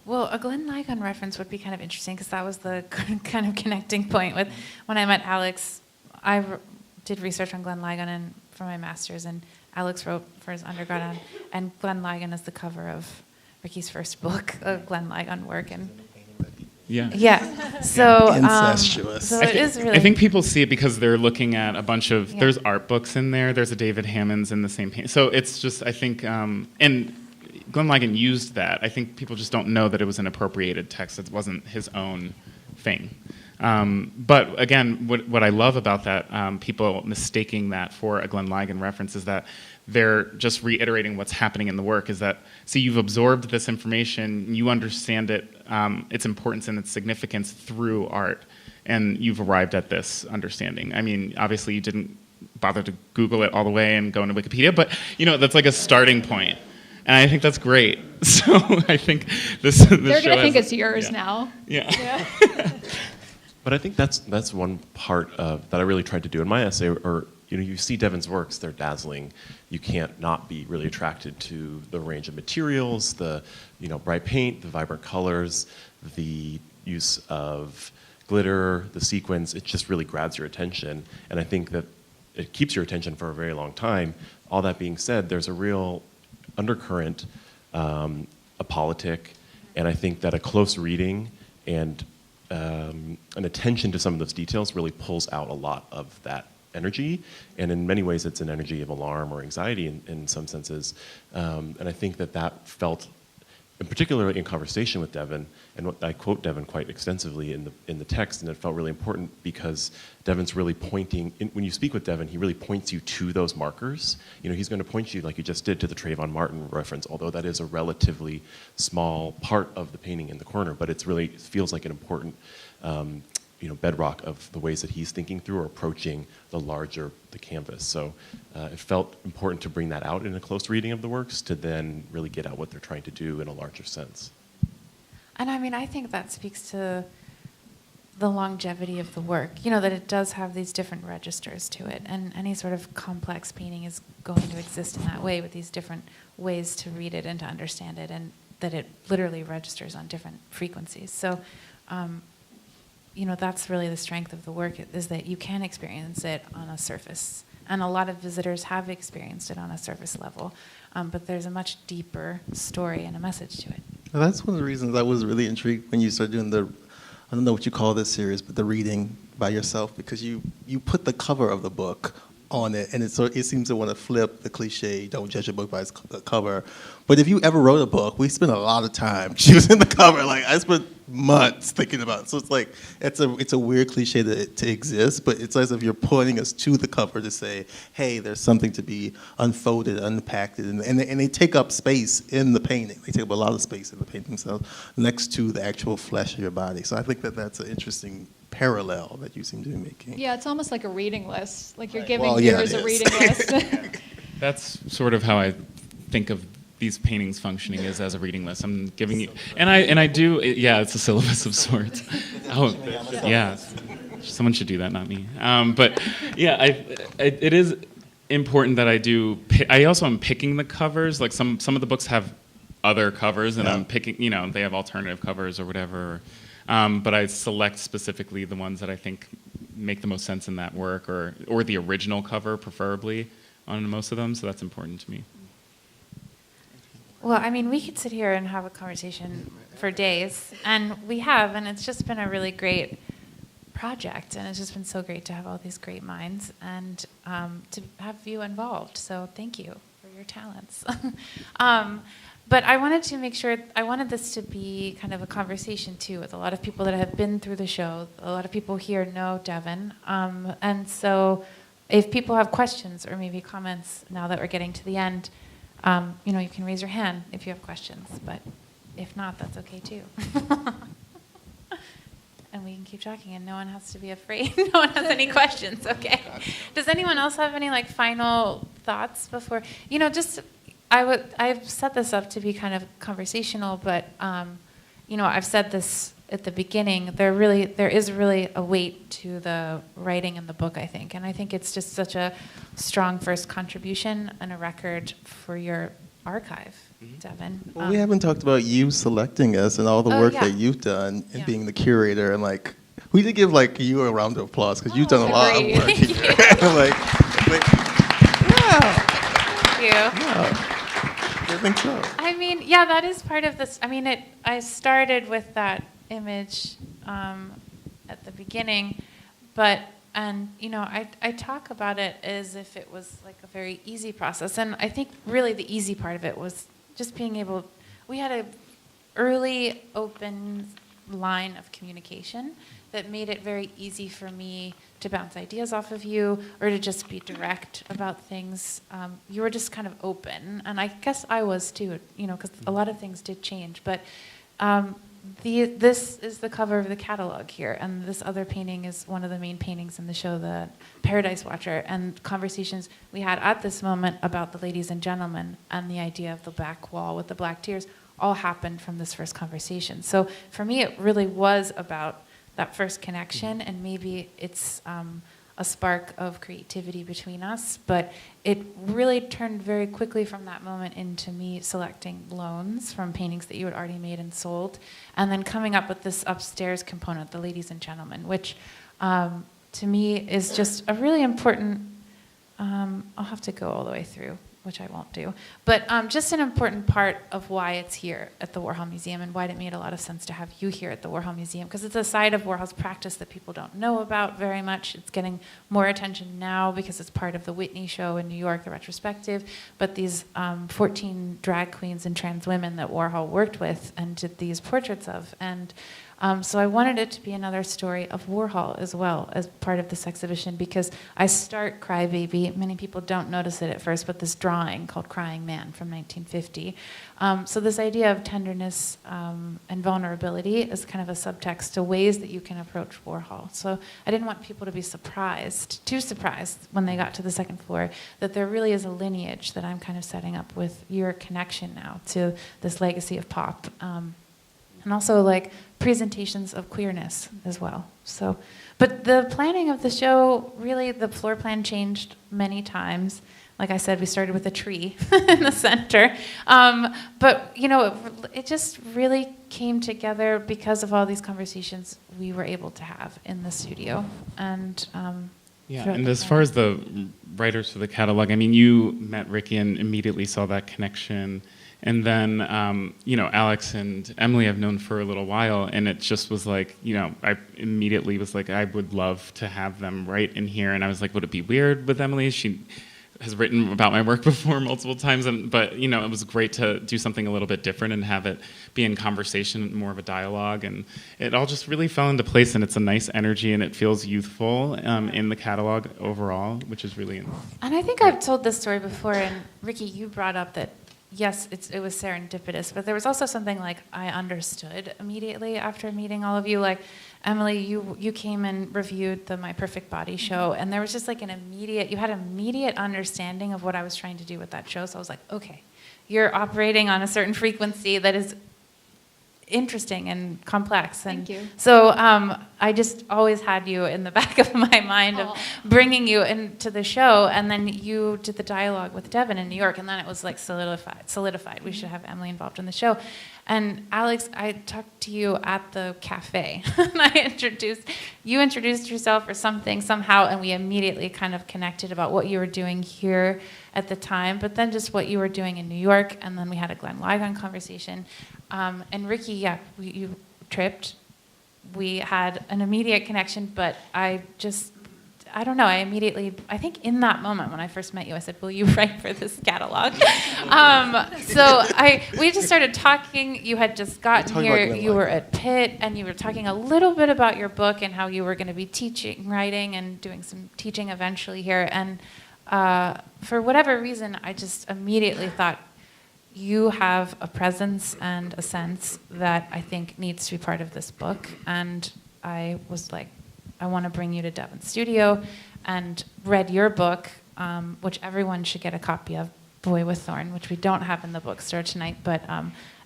Well, a Glenn Ligon reference would be kind of interesting because that was the kind of connecting point with when I met Alex. I did research on Glenn Ligon for my master's, and Alex wrote for his undergrad, and Glenn Ligon is the cover of Rickey's first book, Glenn Ligon work, and yeah. So incestuous. So it is really. I think people see it because they're looking at a bunch of. There's art books in there. There's a David Hammons in the same painting. So it's just, I think, and Glenn Ligon used that. I think people just don't know that it was an appropriated text. It wasn't his own thing. But again, what I love about that, people mistaking that for a Glenn Ligon reference, is that they're just reiterating what's happening in the work. Is that, see, you've absorbed this information, you understand it, its importance and its significance through art, and you've arrived at this understanding. I mean, obviously you didn't bother to Google it all the way and go into Wikipedia, but that's like a starting point. And I think that's great. So I think this They're going to think it's yours now. Yeah. But I think that's one part of that I really tried to do in my essay. Or you see Devon's works; they're dazzling. You can't not be really attracted to the range of materials, the bright paint, the vibrant colors, the use of glitter, the sequins. It just really grabs your attention, and I think that it keeps your attention for a very long time. All that being said, there's a real undercurrent, a politic, and I think that a close reading and an attention to some of those details really pulls out a lot of that energy, and in many ways it's an energy of alarm or anxiety in some senses, and I think that felt, and particularly in conversation with Devon, and I quote Devon quite extensively in the text, and it felt really important because Devon's really pointing, when you speak with Devon, he really points you to those markers. He's going to point you, like you just did, to the Trayvon Martin reference, although that is a relatively small part of the painting in the corner, but it feels like an important bedrock of the ways that he's thinking through or approaching the canvas. So it felt important to bring that out in a close reading of the works to then really get at what they're trying to do in a larger sense. And I mean, I think that speaks to the longevity of the work, that it does have these different registers to it, and any sort of complex painting is going to exist in that way with these different ways to read it and to understand it, and that it literally registers on different frequencies. So that's really the strength of the work, is that you can experience it on a surface. And a lot of visitors have experienced it on a surface level. But there's a much deeper story and a message to it. Well, that's one of the reasons I was really intrigued when you started doing I don't know what you call this series, but the reading by yourself, because you put the cover of the book on it, and it seems to want to flip the cliche, don't judge a book by its cover. But if you ever wrote a book, we spent a lot of time choosing the cover. Like, I spent months thinking about it. So it's like, it's a weird cliche to exist, but it's as if you're pointing us to the cover to say, hey, there's something to be unfolded, unpacked, and they take up space in the painting. They take up a lot of space in the painting themselves next to the actual flesh of your body. So I think that's an interesting parallel that you seem to be making. Yeah, it's almost like a reading list. Like you're Right. giving Well, yeah, viewers a reading list. That's sort of how I think of these paintings functioning, is as a reading list. I'm giving you, and I do, it's a syllabus of sorts. Oh, yeah, someone should do that, not me. But yeah, it is important that I do. I also am picking the covers. Like some of the books have other covers, and I'm picking. They have alternative covers or whatever. But I select specifically the ones that I think make the most sense in that work, or the original cover, preferably, on most of them. So that's important to me. Well, I mean, we could sit here and have a conversation for days, and we have, and it's just been a really great project, and it's just been so great to have all these great minds and to have you involved. So thank you for your talents. But I wanted to make sure, I wanted this to be kind of a conversation too with a lot of people that have been through the show. A lot of people here know Devon. And so if people have questions or maybe comments now that we're getting to the end, you can raise your hand if you have questions, but if not, that's okay too. And we can keep talking, and no one has to be afraid. No one has any questions, okay? Does anyone else have any final thoughts before? I've set this up to be kind of conversational, but I've said this at the beginning. There is really a weight to the writing in the book, I think, and I think it's just such a strong first contribution and a record for your archive, Devon. Well, we haven't talked about you selecting us and all the work that you've done and being the curator, and we did give you a round of applause because you've done a lot of work here. Yeah. Thank you. Yeah. I think so. I mean, yeah, that is part of this. I mean, I started with that image at the beginning, I talk about it as if it was a very easy process. And I think really the easy part of it was just being able, we had an early open line of communication that made it very easy for me to bounce ideas off of you or to just be direct about things. You were just kind of open, and I guess I was too, because a lot of things did change. But this is the cover of the catalog here, and this other painting is one of the main paintings in the show, the Paradise Watcher, and conversations we had at this moment about the ladies and gentlemen and the idea of the back wall with the black tears all happened from this first conversation. So for me, it really was about that first connection, and maybe it's a spark of creativity between us, but it really turned very quickly from that moment into me selecting loans from paintings that you had already made and sold, and then coming up with this upstairs component, the ladies and gentlemen, which to me is just a really important, I'll have to go all the way through, which I won't do, but just an important part of why it's here at the Warhol Museum and why it made a lot of sense to have you here at the Warhol Museum, because it's a side of Warhol's practice that people don't know about very much. It's getting more attention now because it's part of the Whitney show in New York, the retrospective, but these 14 drag queens and trans women that Warhol worked with and did these portraits of, and so I wanted it to be another story of Warhol as well as part of this exhibition, because I start Crybaby. Many people don't notice it at first, but this drawing called Crying Man from 1950. So this idea of tenderness and vulnerability is kind of a subtext to ways that you can approach Warhol. So I didn't want people to be too surprised when they got to the second floor, that there really is a lineage that I'm kind of setting up with your connection now to this legacy of pop. And also presentations of queerness as well. So, but the planning of the show, really the floor plan changed many times. Like I said, we started with a tree in the center. But it just really came together because of all these conversations we were able to have in the studio. And and as far as the writers for the catalog, I mean, you met Rickey and immediately saw that connection. And then, Alex and Emily I've known for a little while, and it just was I immediately was I would love to have them write in here. And I was like, would it be weird with Emily? She has written about my work before multiple times, but it was great to do something a little bit different and have it be in conversation, more of a dialogue. And it all just really fell into place, and it's a nice energy, and it feels youthful in the catalog overall, which is really... And I think I've told this story before, and Rickey, you brought up that yes, it was serendipitous, but there was also something I understood immediately after meeting all of you. Emily, you came and reviewed the My Perfect Body show, and there was just you had immediate understanding of what I was trying to do with that show. So I was like, okay, you're operating on a certain frequency that is interesting and complex. And Thank you. So I just always had you in the back of my mind of bringing you into the show, and then you did the dialogue with Devon in New York, and then it was solidified. We should have Emily involved in the show. And Alex, I talked to you at the cafe. And you introduced yourself or something somehow, and we immediately kind of connected about what you were doing here at the time, but then just what you were doing in New York, and then we had a Glenn Ligon conversation. And Rickey, you tripped. We had an immediate connection, but I don't know, I think in that moment when I first met you, I said, will you write for this catalog? We just started talking. You had just gotten here, you were at Pitt, and you were talking a little bit about your book and how you were going to be writing and doing some teaching eventually here. And for whatever reason, I just immediately thought, you have a presence and a sense that I think needs to be part of this book. And I was like, I want to bring you to Devon's studio, and read your book, which everyone should get a copy of, Boy with Thorn, which we don't have in the bookstore tonight, but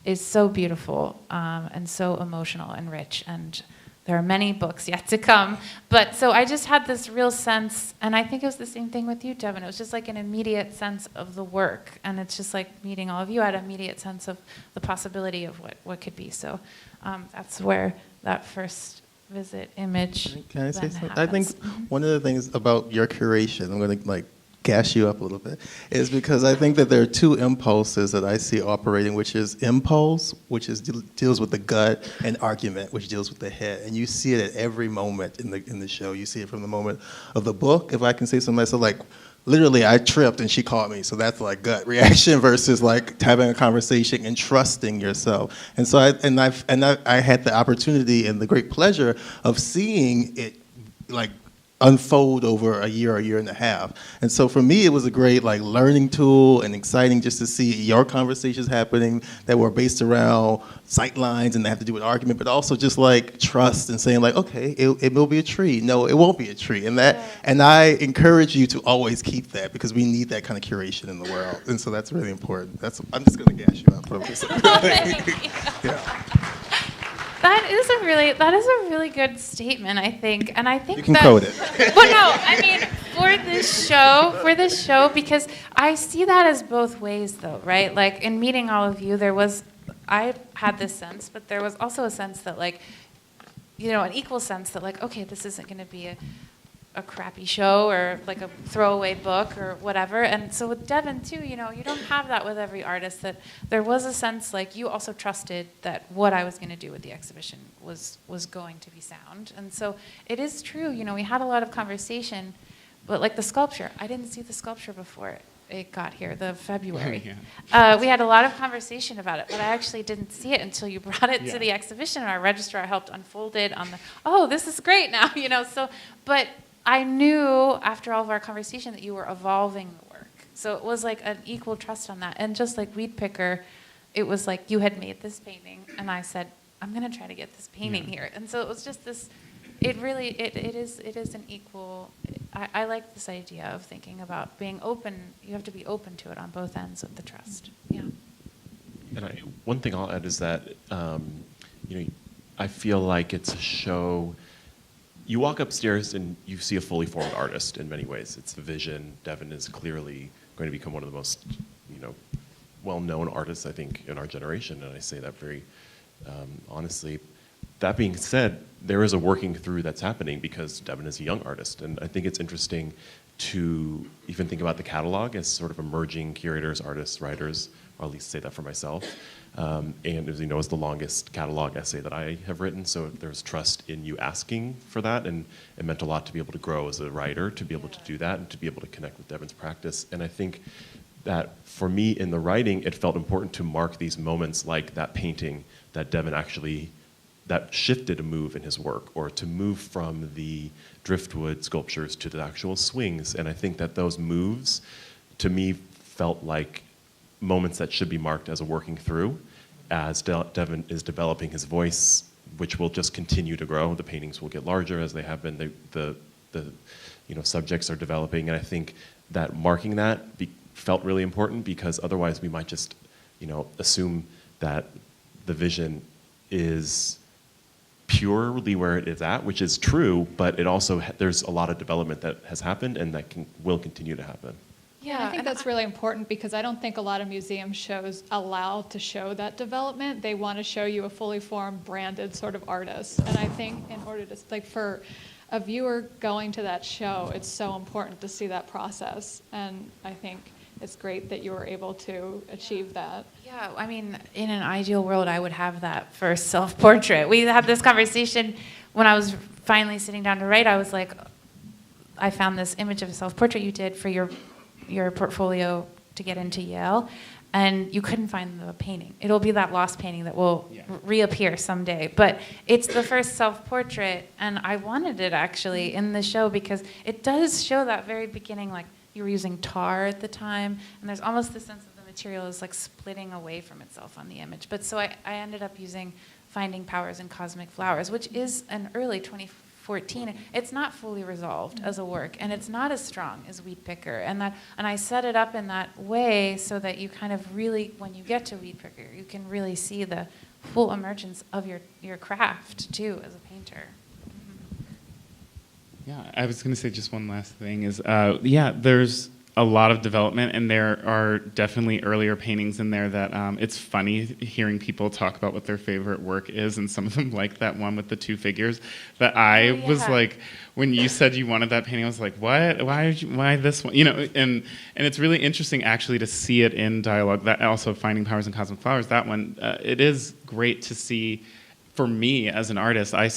is so beautiful and so emotional and rich. And there are many books yet to come. But so I just had this real sense, and I think it was the same thing with you, Devon. It was just like an immediate sense of the work. And it's just like meeting all of you, I had an immediate sense of the possibility of what could be. So that's where that first visit image. Can I say something? Happens. I think one of the things about your curation, I'm going to gas you up a little bit, is because I think that there are two impulses that I see operating, which is impulse, which deals with the gut, and argument, which deals with the head. And you see it at every moment in the show. You see it from the moment of the book, if I can say something myself, like literally I tripped and she caught me, so that's like gut reaction versus like having a conversation and trusting yourself. And so I had the opportunity and the great pleasure of seeing it like unfold over a year and a half. And so for me, it was a great like learning tool and exciting just to see your conversations happening that were based around sight lines and they have to do with argument, but also just like trust and saying like, okay, it will be a tree. No, it won't be a tree. And I encourage you to always keep that, because we need that kind of curation in the world. And so that's really important. I'm just going to gas you up for a second. Yeah. That is a really good statement, I think, and I think you can quote it. But no, I mean for this show, because I see that as both ways, though, right? Like in meeting all of you, I had this sense, but there was also a sense that, like, an equal sense that, like, okay, this isn't going to be a crappy show or like a throwaway book or whatever. And so with Devon too, you don't have that with every artist, that there was a sense like you also trusted that what I was going to do with the exhibition was going to be sound. And so it is true, we had a lot of conversation, but like the sculpture, I didn't see the sculpture before it got here, the February. Yeah. We had a lot of conversation about it, but I actually didn't see it until you brought it to the exhibition, and our registrar helped unfold it on this is great now, but I knew after all of our conversation that you were evolving the work. So it was like an equal trust on that. And just like Weed Picker, it was like you had made this painting, and I said, I'm going to try to get this painting here. And so it was just this, it is an equal, I like this idea of thinking about being open. You have to be open to it on both ends of the trust. Yeah. And one thing I'll add is that, I feel like it's a show. You walk upstairs and you see a fully formed artist in many ways. It's the vision. Devon is clearly going to become one of the most, well-known artists, I think, in our generation, and I say that very honestly. That being said, there is a working through that's happening because Devon is a young artist, and I think it's interesting to even think about the catalog as sort of emerging curators, artists, writers, or at least say that for myself. And as you know, it's the longest catalog essay that I have written, so there's trust in you asking for that, and it meant a lot to be able to grow as a writer, to be able to do that, and to be able to connect with Devon's practice. And I think that for me in the writing, it felt important to mark these moments like that painting that Devon actually, that shifted a move in his work, or to move from the driftwood sculptures to the actual swings. And I think that those moves, to me, felt like moments that should be marked as a working through, as Devon is developing his voice, which will just continue to grow. The paintings will get larger as they have been. The subjects are developing, and I think that marking that felt really important, because otherwise we might just, assume that the vision is purely where it is at, which is true, but it also there's a lot of development that has happened and that will continue to happen. Yeah, I think that's really important because I don't think a lot of museum shows allow to show that development. They want to show you a fully formed, branded sort of artist. And I think in order to, like, for a viewer going to that show, it's so important to see that process. And I think it's great that you were able to achieve that. Yeah, I mean, in an ideal world, I would have that first self-portrait. We had this conversation when I was finally sitting down to write. I was like, I found this image of a self-portrait you did for your portfolio to get into Yale, and you couldn't find the painting. It'll be that lost painting that will reappear someday. But it's the first self-portrait, and I wanted it actually in the show because it does show that very beginning, like you were using tar at the time, and there's almost the sense of the material is like splitting away from itself on the image. But so I ended up using Finding Powers in Cosmic Flowers, which is an early 2014. It's not fully resolved as a work, and it's not as strong as Weed Picker. And I set it up in that way so that you kind of really, when you get to Weed Picker, you can really see the full emergence of your craft too as a painter. Yeah, I was going to say just one last thing is, there's a lot of development, and there are definitely earlier paintings in there that it's funny hearing people talk about what their favorite work is, and some of them like that one with the two figures. But I was like, when you said you wanted that painting, I was like, what? Why this one? You know, and it's really interesting actually to see it in dialogue. That also Finding Powers in Cosmic Flowers. That one, it is great to see. For me as an artist, I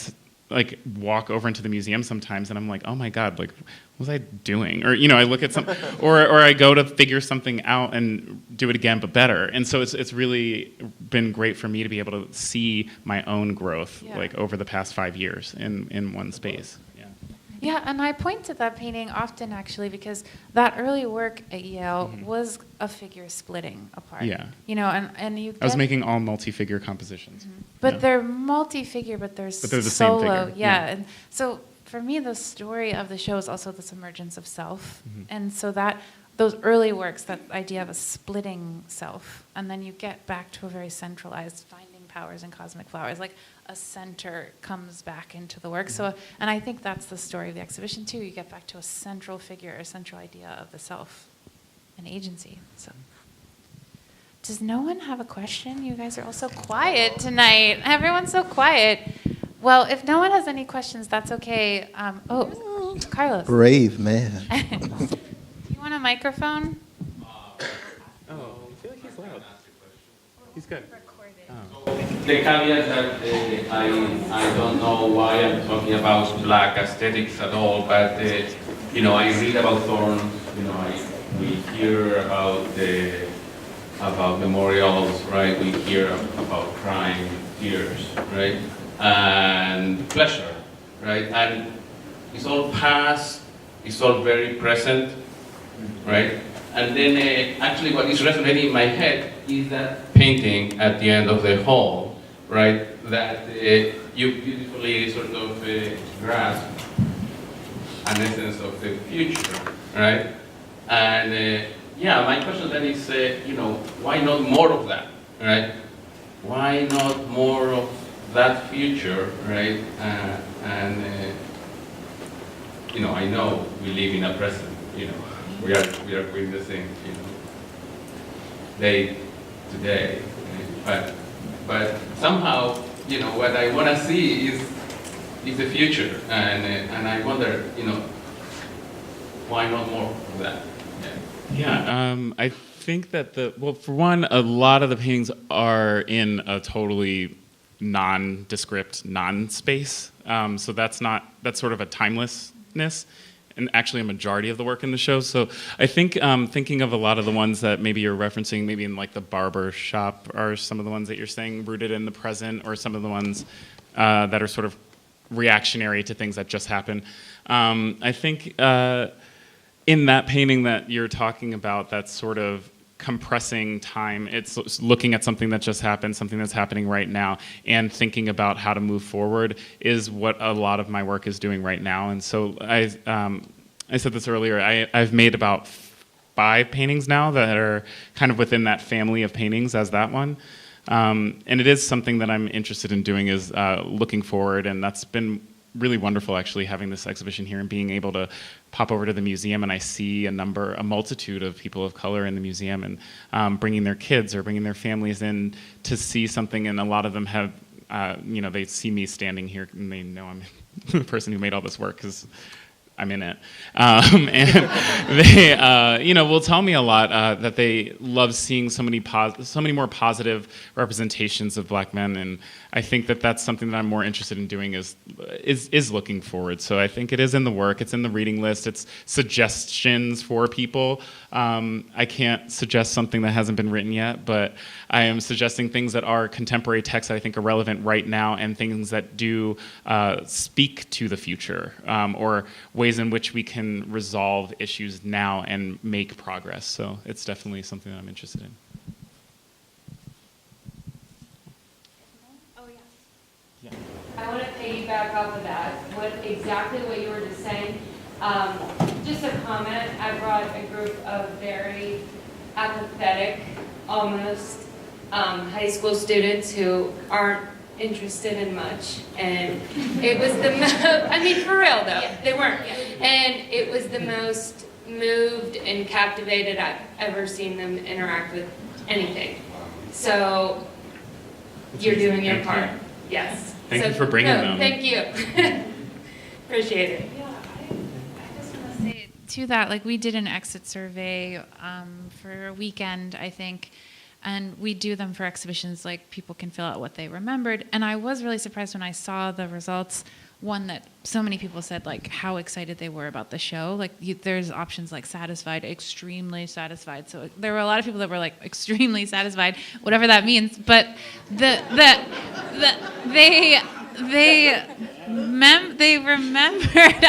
like walk over into the museum sometimes and I'm like, oh my God, like, what was I doing? Or, you know, I look at something, or I go to figure something out and do it again, but better. And so it's really been great for me to be able to see my own growth, like over the past 5 years in one space. Yeah, and I point to that painting often actually because that early work at Yale was a figure splitting apart. Yeah. You know, and you I was making all multi-figure compositions. But they're multi-figure, but they're the solo. same figure. Yeah. And so for me, the story of the show is also this emergence of self. And so those early works, that idea of a splitting self, and then you get back to a very centralized Finding Powers in Cosmic Flowers, like a center comes back into the work. So, and I think that's the story of the exhibition too. You get back to a central figure, a central idea of the self, an agency. So, does no one have a question? You guys are all so quiet tonight. Everyone's so quiet. Well, if no one has any questions, that's okay. Carlos. Brave man. Do you want a microphone? I feel like he's loud. He's good. The caveat that I don't know why I'm talking about black aesthetics at all, but you know, I read about thorns. You know, we hear about memorials, right? We hear about crime, tears, right? And pleasure, right? And it's all past. It's all very present, right? And then actually, what is resonating in my head is that painting at the end of the hall, right? That you beautifully sort of grasp an essence of the future, right? And my question then is, you know, why not more of that, right? Why not more of that future, right? You know, I know we live in a present, you know. We are witnessing, you know, day to day, but somehow, you know, what I want to see is the future, and I wonder, you know, why not more of that? I think that for one, a lot of the paintings are in a totally nondescript non-space, so that's sort of a timelessness. And actually a majority of the work in the show. So I think thinking of a lot of the ones that maybe you're referencing, maybe in like the barber shop, are some of the ones that you're saying rooted in the present, or some of the ones that are sort of reactionary to things that just happen. I think in that painting that you're talking about, that's sort of compressing time. It's looking at something that just happened, something that's happening right now, and thinking about how to move forward is what a lot of my work is doing right now. And so I said this earlier, I've made about 5 paintings now that are kind of within that family of paintings as that one. And it is something that I'm interested in doing, is looking forward, and that's been really wonderful actually having this exhibition here and being able to pop over to the museum, and I see a multitude of people of color in the museum, and bringing their kids or bringing their families in to see something, and a lot of them have, they see me standing here and they know I'm the person who made all this work because I'm in it. And they, will tell me a lot that they love seeing so many more positive representations of Black men, and I think that that's something that I'm more interested in doing is looking forward. So I think it is in the work, it's in the reading list, it's suggestions for people. I can't suggest something that hasn't been written yet, but I am suggesting things that are contemporary texts that I think are relevant right now, and things that do speak to the future, or ways in which we can resolve issues now and make progress. So it's definitely something that I'm interested in. Oh, yeah. I want to piggyback off of that. Exactly what you were just saying. Just a comment. I brought a group of very apathetic, almost high school students who aren't interested in much, and it was the for real though, they weren't, and it was the most moved and captivated I've ever seen them interact with anything. So you're doing your part. Yes. Thank you for bringing them. Thank you. Appreciate it. Yeah, I just want to say to that, like we did an exit survey for a weekend, I think, and we do them for exhibitions, like people can fill out what they remembered. And I was really surprised when I saw the results. One, that so many people said like how excited they were about the show. Like there's options like satisfied, extremely satisfied. So there were a lot of people that were like extremely satisfied, whatever that means. But they remembered.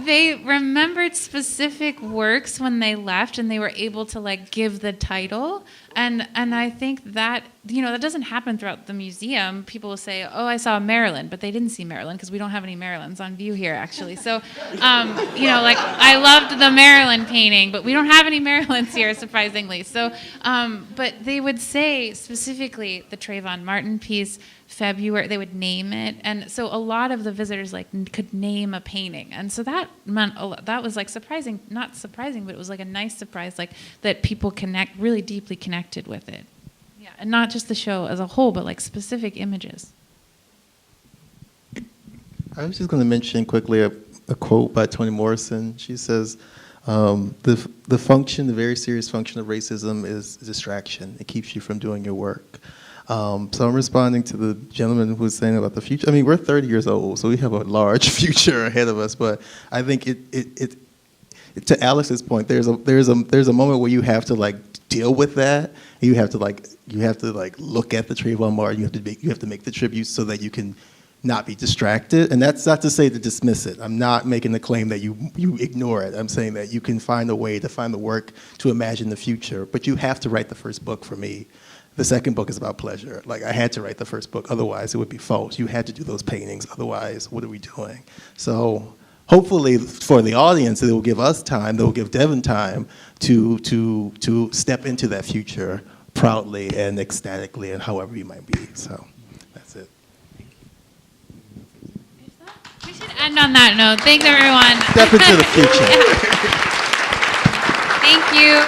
They remembered specific works when they left, and they were able to like give the title. And I think that that doesn't happen throughout the museum. People will say, "Oh, I saw Maryland," but they didn't see Maryland because we don't have any Marylands on view here, actually. So, like I loved the Maryland painting, but we don't have any Marylands here, surprisingly. So, but they would say specifically the Trayvon Martin piece, February, they would name it, and so a lot of the visitors like could name a painting, and so that meant that was like surprising, not surprising, but it was like a nice surprise, like that people really deeply connected with it. Yeah, and not just the show as a whole, but like specific images. I was just going to mention quickly a quote by Toni Morrison. She says, the very serious function of racism is distraction. It keeps you from doing your work. So I'm responding to the gentleman who was saying about the future. I mean, we're 30 years old, so we have a large future ahead of us. But I think it to Alex's point, there's a moment where you have to like deal with that. You have to like look at the Trayvon Martin. You have to make the tributes so that you can not be distracted. And that's not to say to dismiss it. I'm not making the claim that you ignore it. I'm saying that you can find a way to find the work to imagine the future. But you have to write the first book for me. The second book is about pleasure. Like, I had to write the first book, otherwise it would be false. You had to do those paintings, otherwise what are we doing? So hopefully for the audience, it will give us time, they'll give Devon time to step into that future proudly and ecstatically and however you might be. So that's it. We should end on that note. Thanks, everyone. Step into the future. Thank you.